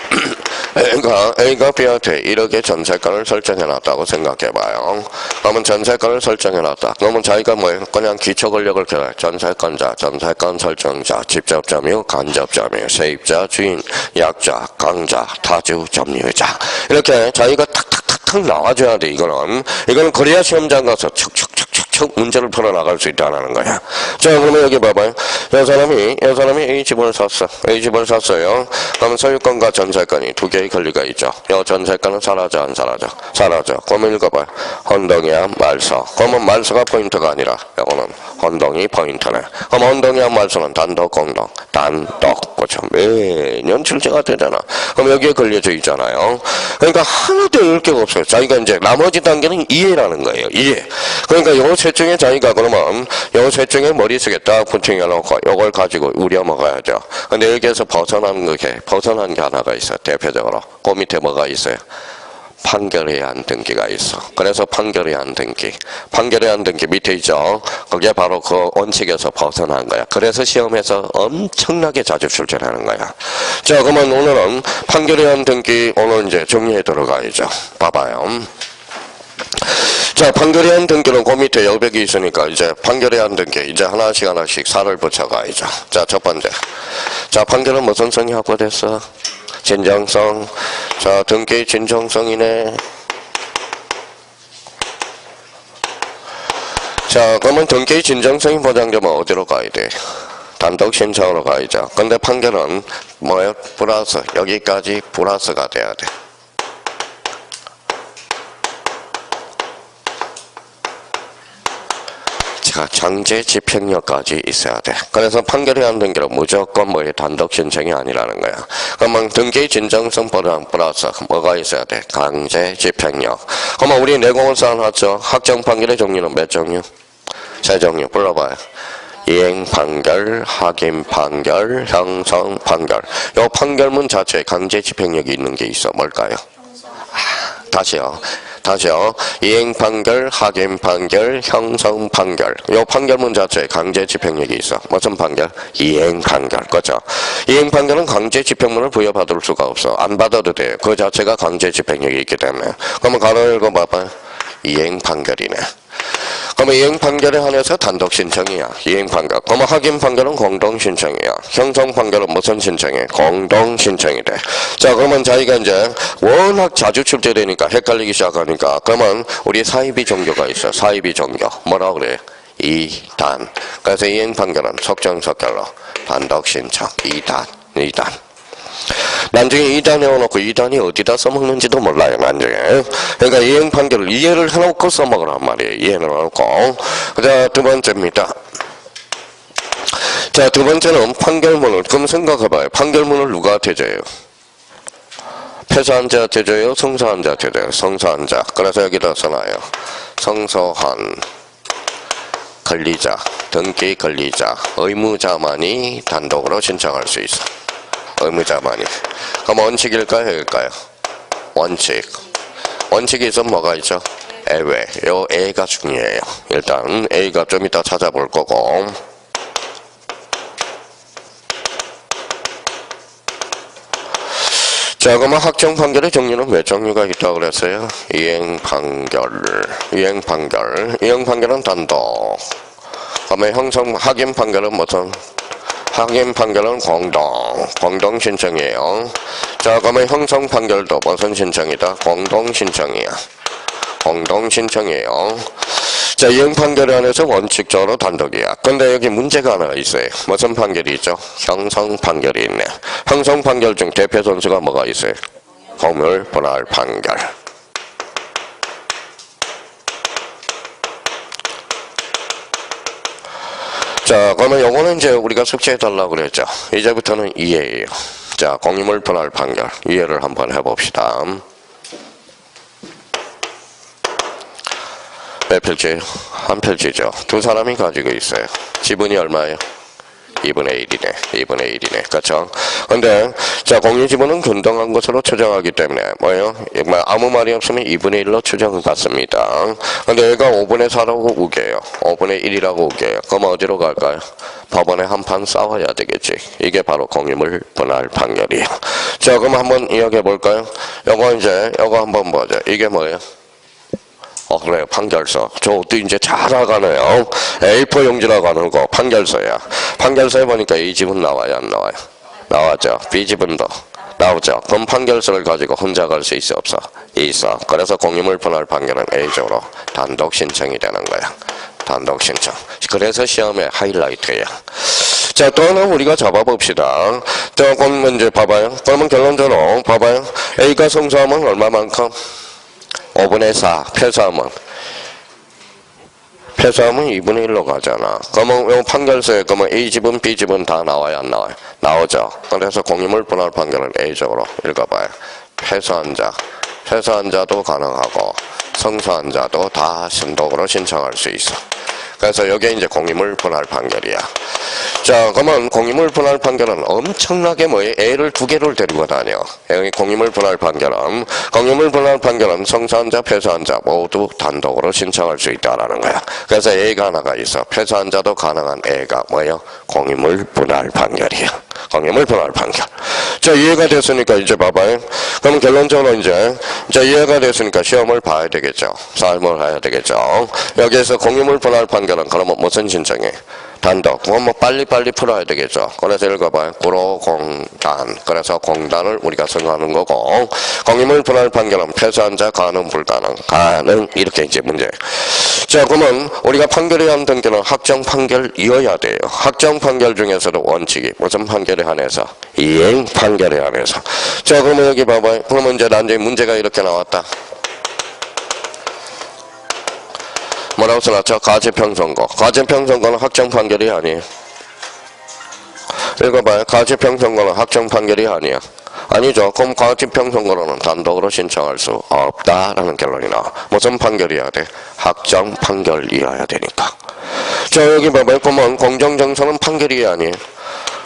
A가 B한테 1억의 전세권을 설정해놨다고 생각해봐요. 그러면 전세권을 설정해놨다. 그러면 자기가 뭐예요? 그냥 기초 권력을 켜요. 전세권자, 전세권 설정자, 직접점유, 간접점유, 세입자, 주인, 약자, 강자, 타주, 점유자. 이렇게 자기가 탁탁탁탁 나와줘야 돼, 이거는. 이거는 그래야 시험장 가서 척척척척 척 문제를 풀어나갈 수 있다는 거야. 자, 그러면 여기 봐봐요. 이 사람이 A 집을 샀어. A 집을 샀어요. 그러면 소유권과 전세권이 두 개의 권리가 있죠. 이 전세권은 사라져, 안 사라져? 사라져. 그러면 읽어봐요. 헌동이야, 말소. 그러면 말소가 포인트가 아니라, 이거는 헌동이 포인트네. 그럼 헌동이야, 말소는 단독, 공동. 단독. 그렇죠. 매년 출제가 되잖아. 그럼 여기에 걸려져 있잖아요. 그러니까 하나도 읽을 게 없어요. 자기가 이제 나머지 단계는 이해라는 거예요. 이해. 그러니까 요 셋 중에 자기가 그러면 요 셋 중에 머릿속에 딱 부팅해놓고 요걸 가지고 우려 먹어야죠. 근데 여기에서 벗어난 게 하나가 있어요. 대표적으로. 그 밑에 뭐가 있어요? 판결에 안 등기가 있어. 그래서 판결에 안 등기. 판결에 안 등기 밑에 있죠. 그게 바로 그 원칙에서 벗어난 거야. 그래서 시험에서 엄청나게 자주 출제하는 거야. 자, 그러면 오늘은 판결에 안 등기 오늘 이제 정리해 들어가야죠. 봐봐요. 자, 판결에 안 등기는 그 밑에 여백이 있으니까 이제 판결에 안 등기 이제 하나씩 살을 붙여가야죠. 자, 첫 번째. 자, 판결은 무슨 성이 확보됐어? 진정성. 자, 등기 진정성이네. 자, 그러면 등기 진정성이 보장되면 어디로 가야 돼? 단독 신청으로 가야죠. 근데 판결은 뭐예요? 플러스. 여기까지 플러스가 돼야 돼. 자, 강제 집행력까지 있어야 돼. 그래서 판결이 안 등기로 무조건 뭐의 단독 신청이 아니라는 거야. 그러면 등기 진정성 보장 플러스 뭐가 있어야 돼? 강제 집행력. 그러면 우리 내공을 쌓아놨죠. 확정 판결의 종류는 몇 종류? 세 종류. 불러봐요. 이행 판결, 확인 판결, 형성 판결. 요 판결문 자체에 강제 집행력이 있는 게 있어. 뭘까요? 다시요. 이행 판결, 확인 판결, 형성 판결. 요 판결문 자체에 강제 집행력이 있어. 무슨 판결? 이행 판결. 그렇죠? 이행 판결은 강제 집행문을 부여받을 수가 없어. 안 받아도 돼. 그 자체가 강제 집행력이 있기 때문에. 그러면 가로 읽어봐봐. 이행 판결이네. 그러면 이행 판결에 한해서 단독 신청이야. 이행 판결. 그러면 확인 판결은 공동 신청이야. 형성 판결은 무슨 신청이야? 공동 신청이 돼. 자, 그러면 자기가 이제 워낙 자주 출제되니까 헷갈리기 시작하니까 그러면 우리 사이비 종교가 있어. 사이비 종교. 뭐라 그래? 2단. 그래서 이행 판결은 속정속결로 단독 신청. 2단. 나중에 2단 해놓고 2단이 어디다 써먹는지도 몰라요. 나중에. 그러니까 이행 판결을 이해를 해놓고 써먹으란 말이에요. 이해를 해놓고. 자, 두 번째입니다. 자, 두 번째는 판결문을. 그럼 생각해봐요. 판결문을 누가 제재해요? 패소한 자 제재해요? 성사한 자 제재해요? 성사한 자. 그래서 여기다 써놔요. 성소한 권리자, 등기 권리자, 의무자만이 단독으로 신청할 수 있어. 의무자만이. 그럼 원칙일까요? 해일까요? 원칙. 원칙이 있으면 뭐가 있죠? 예외. 요 A가 중요해요. 일단 A가 좀 이따 찾아볼 거고. 자, 그러면 확정 판결의 종류는 몇 종류가 있다고 그랬어요? 이행 판결은 단독. 그러면 형성 확인 판결은 무슨? 확인 판결은 공동 신청이에요. 자, 그러면 형성 판결도 무슨 신청이다? 공동 신청이야. 공동 신청이에요. 자, 이행 판결에 한해서 원칙적으로 단독이야. 근데 여기 문제가 하나 있어요. 무슨 판결이 있죠? 형성 판결이 있네. 형성 판결 중 대표 선수가 뭐가 있어요? 법률 분할 판결. 자, 그러면 요거는 이제 우리가 숙제해달라고 그랬죠. 이제부터는 이해예요. 자, 공유물 분할 판결. 이해를 한번 해봅시다. 몇 필지예요? 한 필지죠. 두 사람이 가지고 있어요. 지분이 얼마예요? 2분의 1이네. 그렇죠? 근데 자, 공유 지분은 균등한 것으로 추정하기 때문에 뭐예요? 아무 말이 없으면 2분의 1로 추정을 받습니다. 근데 얘가 5분의 4라고 우겨요. 5분의 1이라고 우겨요. 그럼 어디로 갈까요? 법원에 한판 싸워야 되겠지. 이게 바로 공유물 분할 판결이에요. 자, 그럼 한번 이야기해 볼까요? 요거 한번 보죠. 이게 뭐예요? 그래요. 판결서. 저것도 이제 잘 알아가네요. A4 용지라고 하는 거 판결서야. 판결서에 보니까 A 지분 나와요, 안 나와요? 나왔죠. B 지분도 나오죠. 그럼 판결서를 가지고 혼자 갈 수 있어, 없어? 있어. 그래서 공유물 분할 판결은 A적으로 단독 신청이 되는 거야. 단독 신청. 그래서 시험의 하이라이트예요. 자, 또 하나 우리가 잡아봅시다. 자, 그러면 이제 봐봐요. 그러면 결론적으로 봐봐요. A가 성수하면 얼마만큼? 5분의 4. 패소하면 2분의 1로 가잖아. 그러면 요 판결서에 그러면 A집은 B집은 다 나와요, 안 나와요? 나오죠. 그래서 공유물 분할 판결은 A적으로 읽어봐요. 패소한 자도 가능하고 성소한 자도 다 단독으로 신청할 수 있어. 그래서 여기에 이제 공유물 분할 판결이야. 자, 그러면 공유물 분할 판결은 엄청나게 뭐예요? A를 2개를 데리고 다녀. 여기 공유물 분할 판결은 성소한 자, 패소한 자 모두 단독으로 신청할 수 있다라는 거야. 그래서 A가 하나가 있어. 패소한 자도 가능한 A가 뭐예요? 공유물 분할 판결이야. 공유물 분할 판결. 자, 이해가 됐으니까 이제 봐봐요. 그럼 결론적으로 이제 이해가 됐으니까 시험을 봐야 되겠죠. 삶을 해야 되겠죠. 여기에서 공유물 분할 판결은 그러면 무슨 신청해? 단독. 그건 뭐 빨리빨리 풀어야 되겠죠. 그래서 읽어봐요. 구로공단. 그래서 공단을 우리가 생각하는 거고, 공유물 분할 판결은 패소한 자 가능 불가능. 가능. 이렇게 이제 문제. 자, 그러면 우리가 판결해야 하는 등기는 확정 판결이어야 돼요. 확정 판결 중에서도 원칙이 무슨 판결에 한해서? 이행 판결에 한해서. 자, 그러면 여기 봐봐요. 그러면 이제 나중에 문제가 이렇게 나왔다. 뭐라고 써놨죠? 가제평선고. 가제평선고는 확정 판결이 아니에요. 읽어봐요. 가제평선고는 확정 판결이 아니야. 아니죠. 그럼 가제평선고로는 단독으로 신청할 수 없다라는 결론이 나와. 무슨 판결이어야 돼? 확정 판결이어야 되니까. 자, 여기 봐봐요. 그러면 공정정서는 판결이 아니에요.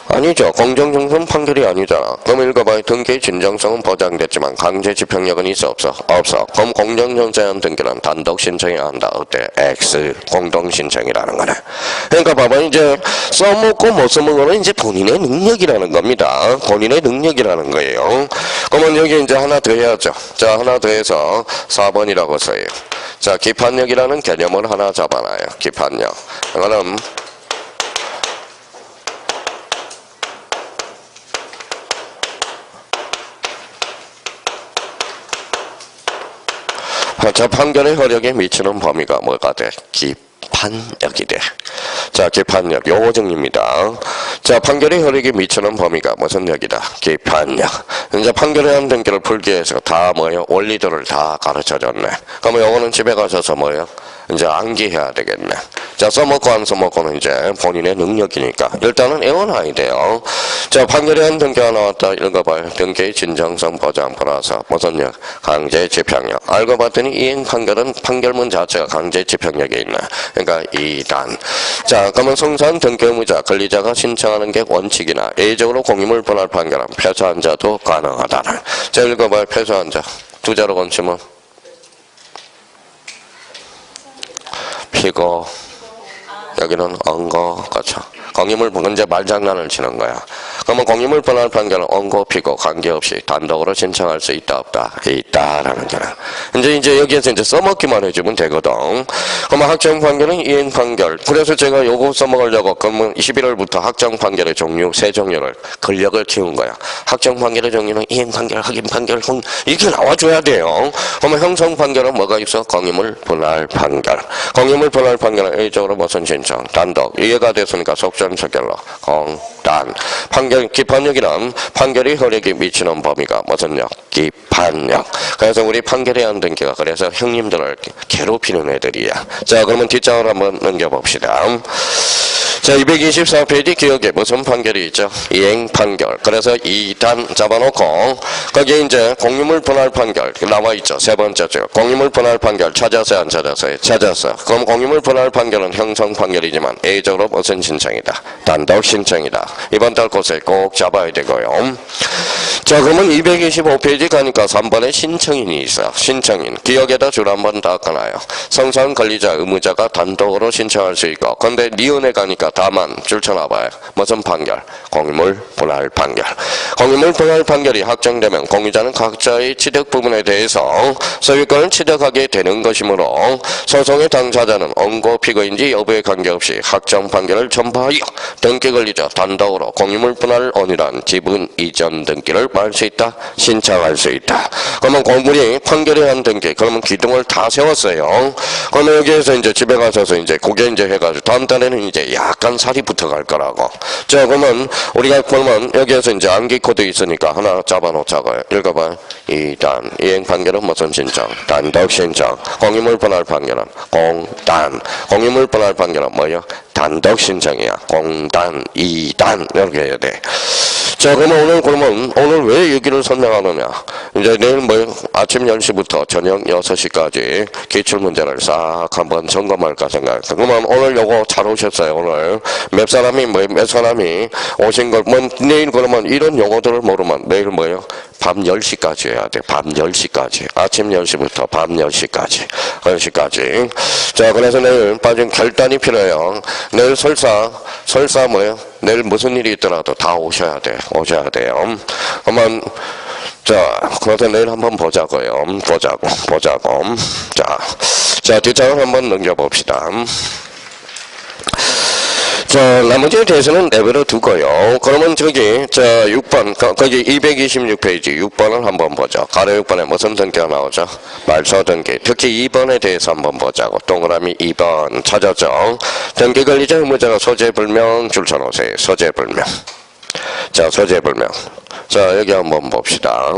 아니죠. 공정정서는 판결이 아니잖아. 그럼 읽어봐요. 등기의 진정성은 보장됐지만 강제 집행력은 있어 없어? 없어. 그럼 공정정서에 한 등기는 단독 신청해야 한다. 어때? X 공동신청이라는 거네. 그러니까 봐봐요. 이제 써먹고 못 써먹는 이제 본인의 능력이라는 겁니다. 본인의 능력이라는 거예요. 그러면 여기 이제 하나 더 해야죠. 자, 하나 더 해서 4번이라고 써요. 자, 기판력이라는 개념을 하나 잡아놔요. 기판력. 그럼 자, 판결의 효력에 미치는 범위가 뭐가 돼? 기판력이 돼. 자, 기판력. 요거 정리입니다. 자, 판결의 효력에 미치는 범위가 무슨 력이다? 기판력. 이제 판결에 한 등기를 풀기 위해서 다 뭐예요? 원리들을 다 가르쳐줬네. 그러면 요거는 집에 가셔서 뭐예요? 이제 암기해야 되겠네. 자, 써먹고 안 써먹고는 이제 본인의 능력이니까 일단은 애원해야 돼요. 자, 판결에 한 등기가 나왔다. 읽어봐요. 등기의 진정성 보장 플러스 무슨 력? 강제 집행력. 알고 봤더니 이행 판결은 판결문 자체가 강제 집행력에 있네. 그러니까 2단. 자, 그러면 성사한 등기 의무자 권리자가 신청하는 게 원칙이나 예외적으로 공유물 분할 판결은 패소한 자도 가능하다는. 자, 읽어봐요. 패소한 자. 두 자로 건치면 피고, 여기는 언고, 그렇죠. 공유물 이제 말장난을 치는 거야. 그러면 공유물 분할 판결은 언고, 피고 관계없이 단독으로 신청할 수 있다 없다? 있다라는 거는. 이제 여기에서 이제 써먹기만 해주면 되거든. 그러면 확정 판결은 이행 판결. 그래서 제가 요거 써먹으려고 그러면 11월부터 확정 판결의 종류 세 종류를 근력을 키운 거야. 확정 판결의 종류는 이행 판결, 확인 판결, 이렇게 나와줘야 돼요. 그러면 형성 판결은 뭐가 있어? 공유물 분할 판결. 공유물 분할 판결은 A적으로 무슨 신청? 단독. 이해가 됐으니까 속전속결로 공단. 판결 기판력이란 판결의 효력이 미치는 범위가 무슨 력? 기판력. 그래서 우리 판결에 안 등기가 그래서 형님들을 괴롭히는 애들이야. 자, 그러면 뒷장을 한번 넘겨봅시다. 자, 224페이지 기억에 무슨 판결이 있죠? 이행 판결. 그래서 2단 잡아놓고 거기에 이제 공유물 분할 판결 나와 있죠. 세 번째죠. 공유물 분할 판결 찾았어요, 안 찾았어요? 찾았어. 그럼 공유물 분할 판결은 형성 판결이지만 A적으로 무슨 신청이다? 단독 신청이다. 이번 달 곳에 꼭 잡아야 되고요. 자, 그러면 225페이지 가니까 3번에 신청인이 있어요. 신청인. 기억에다 줄 한번 닦아놔요. 성사한 권리자, 의무자가 단독으로 신청할 수 있고 근데 니은에 가니까 다만 줄 쳐놔봐요. 무슨 판결? 공유물 분할 판결. 공유물 분할 판결이 확정되면 공유자는 각자의 취득 부분에 대해서 소유권을 취득하게 되는 것이므로 소송의 당사자는 원고 피고인지 여부에 관계없이 확정 판결을 전부하여 등기 권리자 단독으로 공유물 분할 원이란 지분 이전 등기를 할 수 있다? 신청할 수 있다. 그러면 공무원이 판결이 한 등기, 그러면 기둥을 다 세웠어요. 그러면 여기에서 이제 집에 가셔서 이제 고개 이제 해가지고 다음 달에는 이제 약간 살이 붙어갈 거라고. 자, 그러면 우리가 그러면 여기에서 이제 암기 코드 있으니까 하나 잡아놓자고요. 읽어봐. 2단. 이행 판결은 무슨 신청? 단독 신청. 공유물 분할 판결은 공단. 공유물 분할 판결은 뭐요? 단독 신청이야. 공단, 2단 이렇게 해야 돼. 자, 그러면 오늘 왜 여기를 설명하느냐? 이제 내일 아침 10시부터 저녁 6시까지 기출문제를 싹 한번 점검할까 생각. 그러면 오늘 요거 잘 오셨어요. 오늘 몇 사람이 오신 걸 내일 그러면 이런 용어들을 모르면 내일 밤 10시까지 해야 돼. 밤 10시까지. 아침 10시부터 밤 10시까지. 10시까지. 자, 그래서 내일 빠진 결단이 필요해요. 내일 설사 내일 무슨 일이 있더라도 다 오셔야 돼요. 그러면 자, 그래서 내일 한번 보자고요. 보자고. 자, 뒷장을 한번 넘겨봅시다. 자, 나머지에 대해서는 내버려 두고요. 그러면 저기, 6번, 거기 226페이지 6번을 한번 보죠. 가로 6번에 무슨 등기가 나오죠? 말소 등기. 특히 2번에 대해서 한번 보자고. 동그라미 2번 찾았죠? 등기 관리자 의무자가 소재불명 줄쳐놓으세요. 소재불명. 자, 소재불명. 자, 여기 한번 봅시다.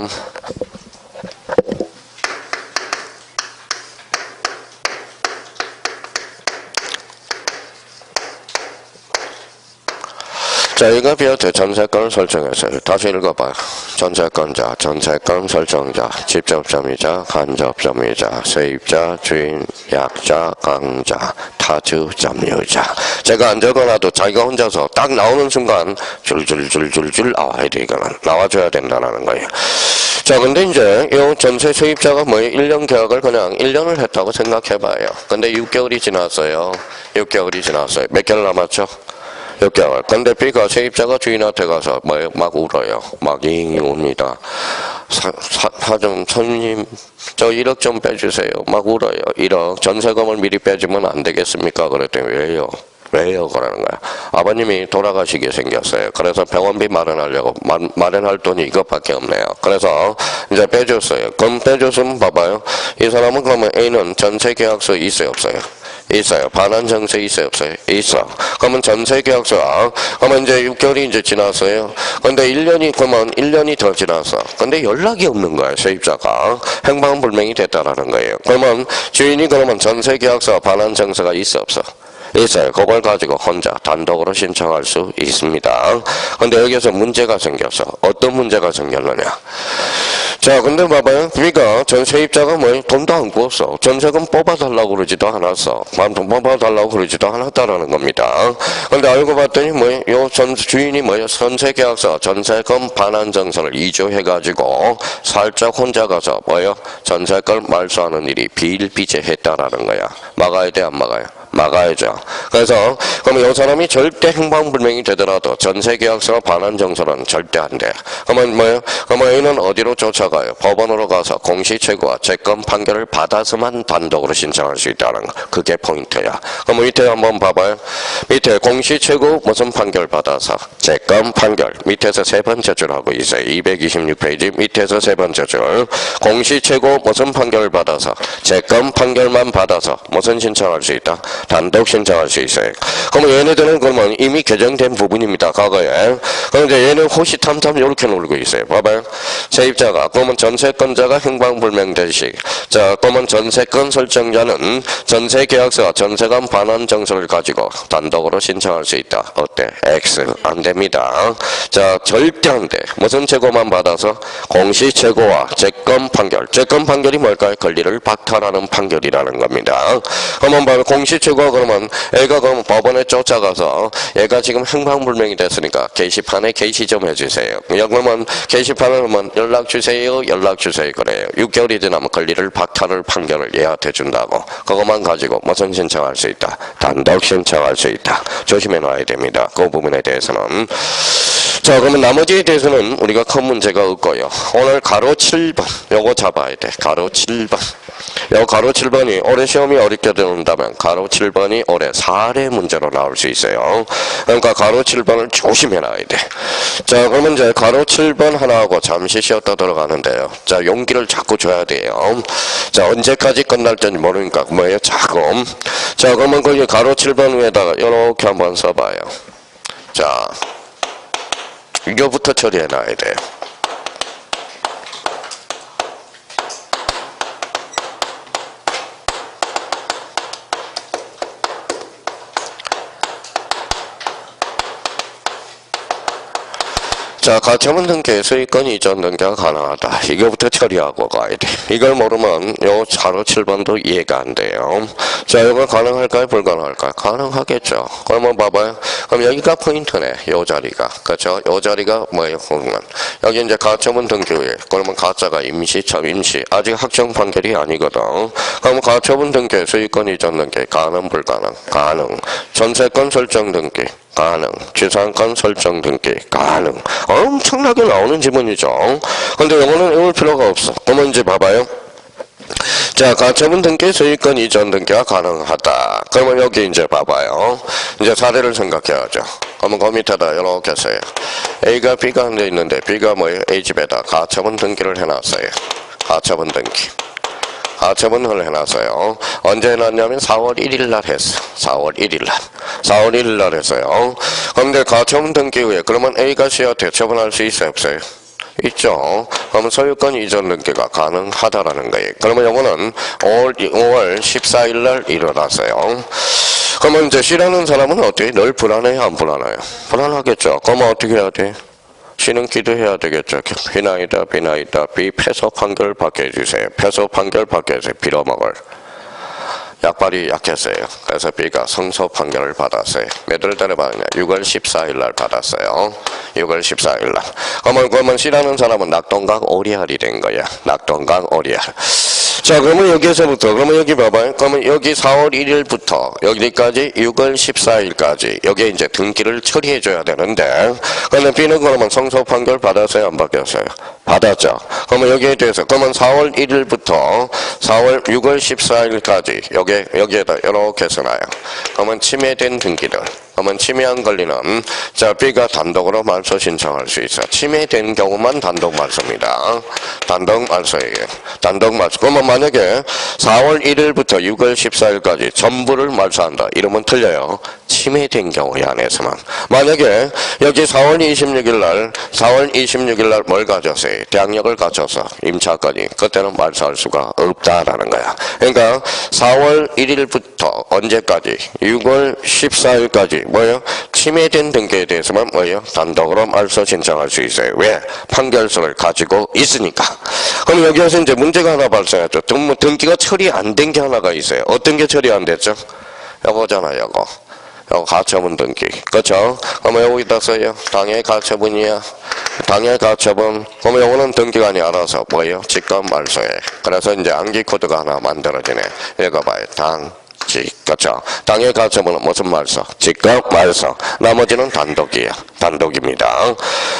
자, 이거 비롯해 전세권을 설정했어요. 다시 읽어봐요. 전세권자, 전세권 설정자, 직접점유자, 간접점유자, 세입자, 주인, 약자, 강자, 타주, 점유자. 제가 안 적어놔도 자기가 혼자서 딱 나오는 순간 줄줄줄줄줄 나와야 돼. 이거는 나와줘야 된다는 거예요. 자, 근데 이제 이 전세 세입자가 1년 계약을 그냥 1년을 했다고 생각해봐요. 근데 6개월이 지났어요. 6개월이 지났어요. 몇 개월 남았죠? 6개월. 근데 B가 세입자가 주인한테 가서 막 울어요. 막 잉 웁니다. 손님, 저 1억 좀 빼주세요. 막 울어요. 1억. 전세금을 미리 빼주면 안 되겠습니까? 그랬더니 왜요? 그러는 거야. 아버님이 돌아가시게 생겼어요. 그래서 병원비 마련하려고 마련할 돈이 이것밖에 없네요. 그래서 이제 빼줬어요. 그럼 빼줬으면 봐봐요. 이 사람은 그러면 A는 전세 계약서 있어요, 없어요? 있어요. 반환 정세 있어요, 없어요? 있어. 그러면 전세 계약서. 그러면 이제 6개월이 이제 지났어요. 근데 1년이 더 지났어. 근데 연락이 없는 거야, 세입자가. 행방은 불명이 됐다라는 거예요. 그러면 주인이 그러면 전세 계약서 반환 정세가 있어, 없어? 있어요. 그걸 가지고 혼자 단독으로 신청할 수 있습니다. 근데 여기서 문제가 생겼어. 어떤 문제가 생겼느냐? 자, 근데 봐봐요. 그러니까 전세입자가 돈도 안 구웠어. 전세금 뽑아달라고 그러지도 않았어. 돈 뽑아달라고 그러지도 않았다라는 겁니다. 근데 알고 봤더니 요 주인이 전세계약서, 전세금 반환 정서를 이조해가지고 살짝 혼자 가서 전세금 말소하는 일이 비일비재했다라는 거야. 막아야 돼, 안 막아요? 막아야죠. 그래서 그러면 이 사람이 절대 행방불명이 되더라도 전세계약서 반환 정서는 절대 안 돼. 그러면 그러면 A는 어디로 쫓아가요? 법원으로 가서 공시채고와 채권 판결을 받아서만 단독으로 신청할 수 있다는 거. 그게 포인트야. 그럼 밑에 한번 봐봐요. 밑에 공시채고 무슨 판결 받아서 채권 판결 밑에서 세 번째 줄 하고 있어요. 226페이지 밑에서 세 번째 줄. 공시채고 무슨 판결을 받아서 채권 판결만 받아서 무슨 신청할 수 있다? 단독 신청할 수 있어요. 그러면 얘네들은 그러면 이미 개정된 부분입니다. 과거에. 그런데 얘는 호시탐탐 이렇게 놀고 있어요. 봐봐요. 세입자가 그러면 전세권자가 행방불명되시. 자, 그러면 전세권 설정자는 전세계약서와 전세금 반환 정서를 가지고 단독으로 신청할 수 있다. 어때? X. 안 됩니다. 자, 절대 안 돼. 무슨 최고만 받아서? 공시최고와 채권 판결. 채권 판결이 뭘까요? 권리를 박탈하는 판결이라는 겁니다. 그러면 바로 공시최고 그러면 애가 그러면 법원에 쫓아가서 얘가 지금 행방불명이 됐으니까 게시판에 게시 좀 해주세요. 그러면 게시판을 하면 연락 주세요 그래요. 6개월이 지나면 권리를 박탈을 판결을 얘한테 준다고. 그것만 가지고 무슨 신청할 수 있다? 단독 신청할 수 있다. 조심해 놔야 됩니다. 그 부분에 대해서는. 자, 그러면 나머지에 대해서는 우리가 큰 문제가 없고요. 오늘 가로 7번 요거 잡아야 돼. 가로 7번. 요 가로 7번이 올해 시험이 어렵게 들어온다면 가로 7번이 올해 사례 문제로 나올 수 있어요. 그러니까 가로 7번을 조심해 놔야 돼. 자, 그러면 이제 가로 7번 하나하고 잠시 쉬었다 들어가는데요. 자, 용기를 자꾸 줘야 돼요. 자, 언제까지 끝날지 모르니까 뭐예요? 자금. 자, 그러면 거기 가로 7번 위에다가 이렇게 한번 써봐요. 자, 이거부터 처리해 놔야 돼요. 자, 가처분 등기의 소유권 이전 등기가 가능하다. 이거부터 처리하고 가야 돼. 이걸 모르면 요 가로 7번도 이해가 안 돼요. 자, 이거 가능할까요? 불가능할까요? 가능하겠죠. 그러면 봐봐요. 그럼 여기가 포인트네. 요 자리가. 그렇죠? 요 자리가 뭐예요? 그러면 여기 이제 가처분 등기 후에 그러면 가짜가 임시. 아직 확정 판결이 아니거든. 그럼 가처분 등기의 소유권 이전 등기 가능 불가능? 가능. 전세권 설정 등기 가능. 지상권 설정 등기 가능. 엄청나게 나오는 지문이죠. 근데 이거는 외울 필요가 없어. 그러면 이제 봐봐요. 자, 가처분 등기 소유권 이전 등기가 가능하다. 그러면 여기 이제 봐봐요. 이제 사례를 생각해야죠. 그러면 그 밑에다 이렇게 써요. A가 B가 한 대 있는데 B가 뭐예요? A 집에다 가처분 등기를 해놨어요. 가처분 등기. 가처분을 해놨어요. 언제 해놨냐면 4월 1일 날 했어. 4월 1일 날. 4월 1일 날 했어요. 그런데 가처분 등기 후에 그러면 A가 C한테 처분할 수 있어요? 없어요? 있죠. 그러면 소유권 이전 등기가 가능하다라는 거예요. 그러면 이거는 5월 14일 날 일어났어요. 그러면 이제 C라는 사람은 어떻게? 늘 불안해요? 안 불안해요? 불안하겠죠. 그러면 어떻게 해야 돼? C는 기도해야 되겠죠. 비나이다 B 패소 판결 받게 해주세요. 패소 판결 받게 해주세요. 빌어먹을. 약발이 약했어요. 그래서 B가 성소 판결을 받았어요. 몇 월 달에 받았냐? 6월 14일 날 받았어요. 6월 14일 날. 그러면 C라는 사람은 낙동강 오리알이 된 거야. 낙동강 오리알. 자, 그러면 여기에서부터, 그러면 여기 봐봐요. 그러면 여기 4월 1일부터 여기까지 6월 14일까지 여기에 이제 등기를 처리해줘야 되는데, 그런데 B는 그러면 성소 판결 받았어요? 안 받았어요? 받았죠. 그러면 여기에 대해서, 그러면 4월 1일부터 6월 14일까지 여기에다 이렇게 써놔요. 그러면 침해된 등기들. 그러면 침해한 권리는 자, B가 단독으로 말소 신청할 수 있어. 침해된 경우만 단독 말소입니다. 단독 말소예요. 단독 말소. 그러면 만약에 4월 1일부터 6월 14일까지 전부를 말소한다. 이러면 틀려요. 침해된 경우에 한해서만. 만약에 여기 4월 26일 날 뭘 가졌어요? 대항력을 갖춰서 임차까지. 그때는 말소할 수가 없다라는 거야. 그러니까 4월 1일부터 언제까지? 6월 14일까지 뭐예요? 침해된 등기에 대해서만 뭐예요? 단독으로 말소 신청할 수 있어요. 왜? 판결서를 가지고 있으니까. 그럼 여기에서 이제 문제가 하나 발생했죠. 등기가 처리 안 된 게 하나가 있어요. 어떤 게 처리 안 됐죠? 요거잖아, 요거. 요거 가처분 등기. 그렇죠? 그러면 여기다 써요. 당해 가처분이야. 당해 가처분. 그러면 요거는 등기관이 알아서 뭐예요? 직권 말소해. 그래서 이제 암기 코드가 하나 만들어지네. 읽어봐요. 그렇죠. 당해 가처분은 무슨 말소? 직권 말소. 나머지는 단독이에요. 단독입니다.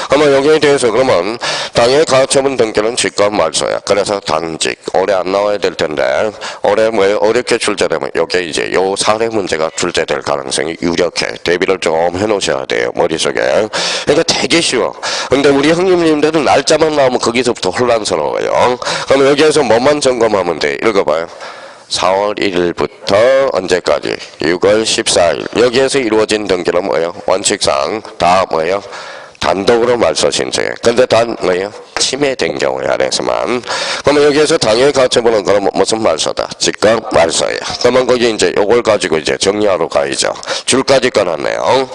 그러면 여기에 대해서 그러면 당해 가처분 등기는 직권 말소야. 그래서 단직. 올해 안 나와야 될 텐데 올해 뭐 어렵게 출제되면 요게 이제 요 사례 문제가 출제될 가능성이 유력해. 대비를 좀 해놓으셔야 돼요. 머릿속에. 그러니까 되게 쉬워. 근데 우리 형님들은 날짜만 나오면 거기서부터 혼란스러워요. 그럼 여기에서 뭐만 점검하면 돼? 읽어봐요. 4월 1일부터 언제까지? 6월 14일. 여기에서 이루어진 등기는 뭐예요? 원칙상 다 뭐예요? 단독으로 말소 신청해. 근데 단 뭐예요? 침해된 경우에 한해서만. 그러면 여기에서 당해 가처분은 그럼 무슨 말소다? 직권 말소예요. 그러면 거기 이제 요걸 가지고 이제 정리하러 가야죠. 줄까지 꺼놨네요.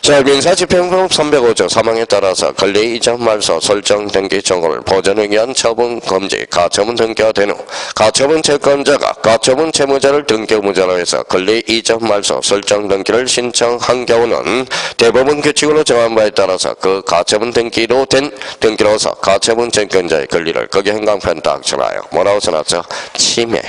자, 민사집행법 305조 사망에 따라서 권리 이전 말소 설정 등기 정보를 보전을 위한 처분 금지 가처분 등기가 된 후 가처분 채권자가 가처분 채무자를 등기 의무자로 해서 권리 이전 말소 설정 등기를 신청한 경우는 대법원 규칙으로 정한 바에 따라서 그 가처분 등기로 된 등기로서 가처분 채권자의 권리를 거기 행강편 딱 써놔요. 뭐라고 써놨죠? 침해.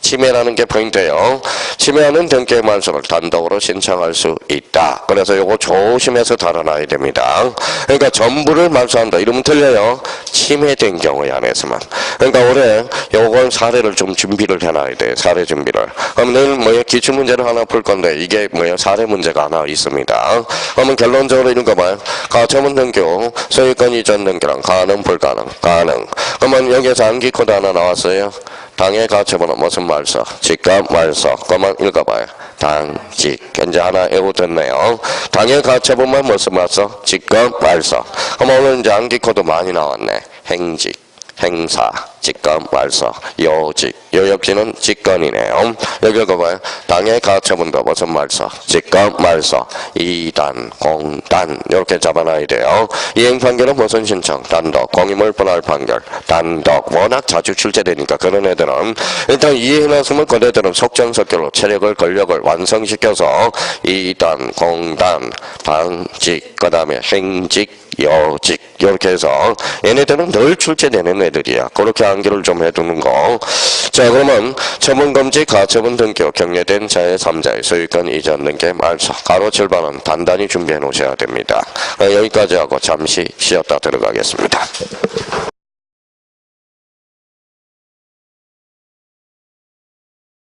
침해라는 게 포인트예요. 침해하는 등기의 말소를 단독으로 신청할 수 있다. 그래서 요거 조심해서 다뤄놔야 됩니다. 그러니까 전부를 말소한다. 이러면 틀려요. 침해된 경우에 한해서만. 그러니까 올해 요건 사례를 좀 준비를 해놔야 돼. 사례 준비를. 그럼 내일 뭐야 기출문제를 하나 풀 건데 이게 뭐야 사례 문제가 하나 있습니다. 그러면 결론적으로 읽어봐요. 가처분 등교, 소유권 이전 등기랑 가능 불가능, 가능. 그러면 여기에서 암기 코드 하나 나왔어요. 당해 가처분은 무슨 말소? 직감 말소. 그만 읽어봐요. 당직. 이제 하나 외워뒀네요. 당해 가처분만 무슨 말소? 직감 말소. 그럼 오늘 이제 암기 코드 많이 나왔네. 행직, 행사, 직감 말소, 요직. 요역지는 직권이네요. 여기 읽어봐요. 당해 가처분도 무슨 말소? 직감 말소. 이단, 공단. 이렇게 잡아놔야 돼요. 이행판결은 무슨 신청? 단독. 공유물 분할 판결. 단독. 워낙 자주 출제되니까 그런 애들은 일단 이해해놨으면 그 애들은 속전속결로 체력을 권력을 완성시켜서 이단, 공단, 당직, 그 다음에 행직, 요직 이렇게 해서 얘네들은 늘 출제되는 애들이야. 그렇게 암기를 좀 해두는 거. 자 그러면 처분금지 가처분 등기 경례된 제3자의 소유권 이전 등기 말소 가로 7번은 단단히 준비해 놓으셔야 됩니다. 여기까지 하고 잠시 쉬었다 들어가겠습니다.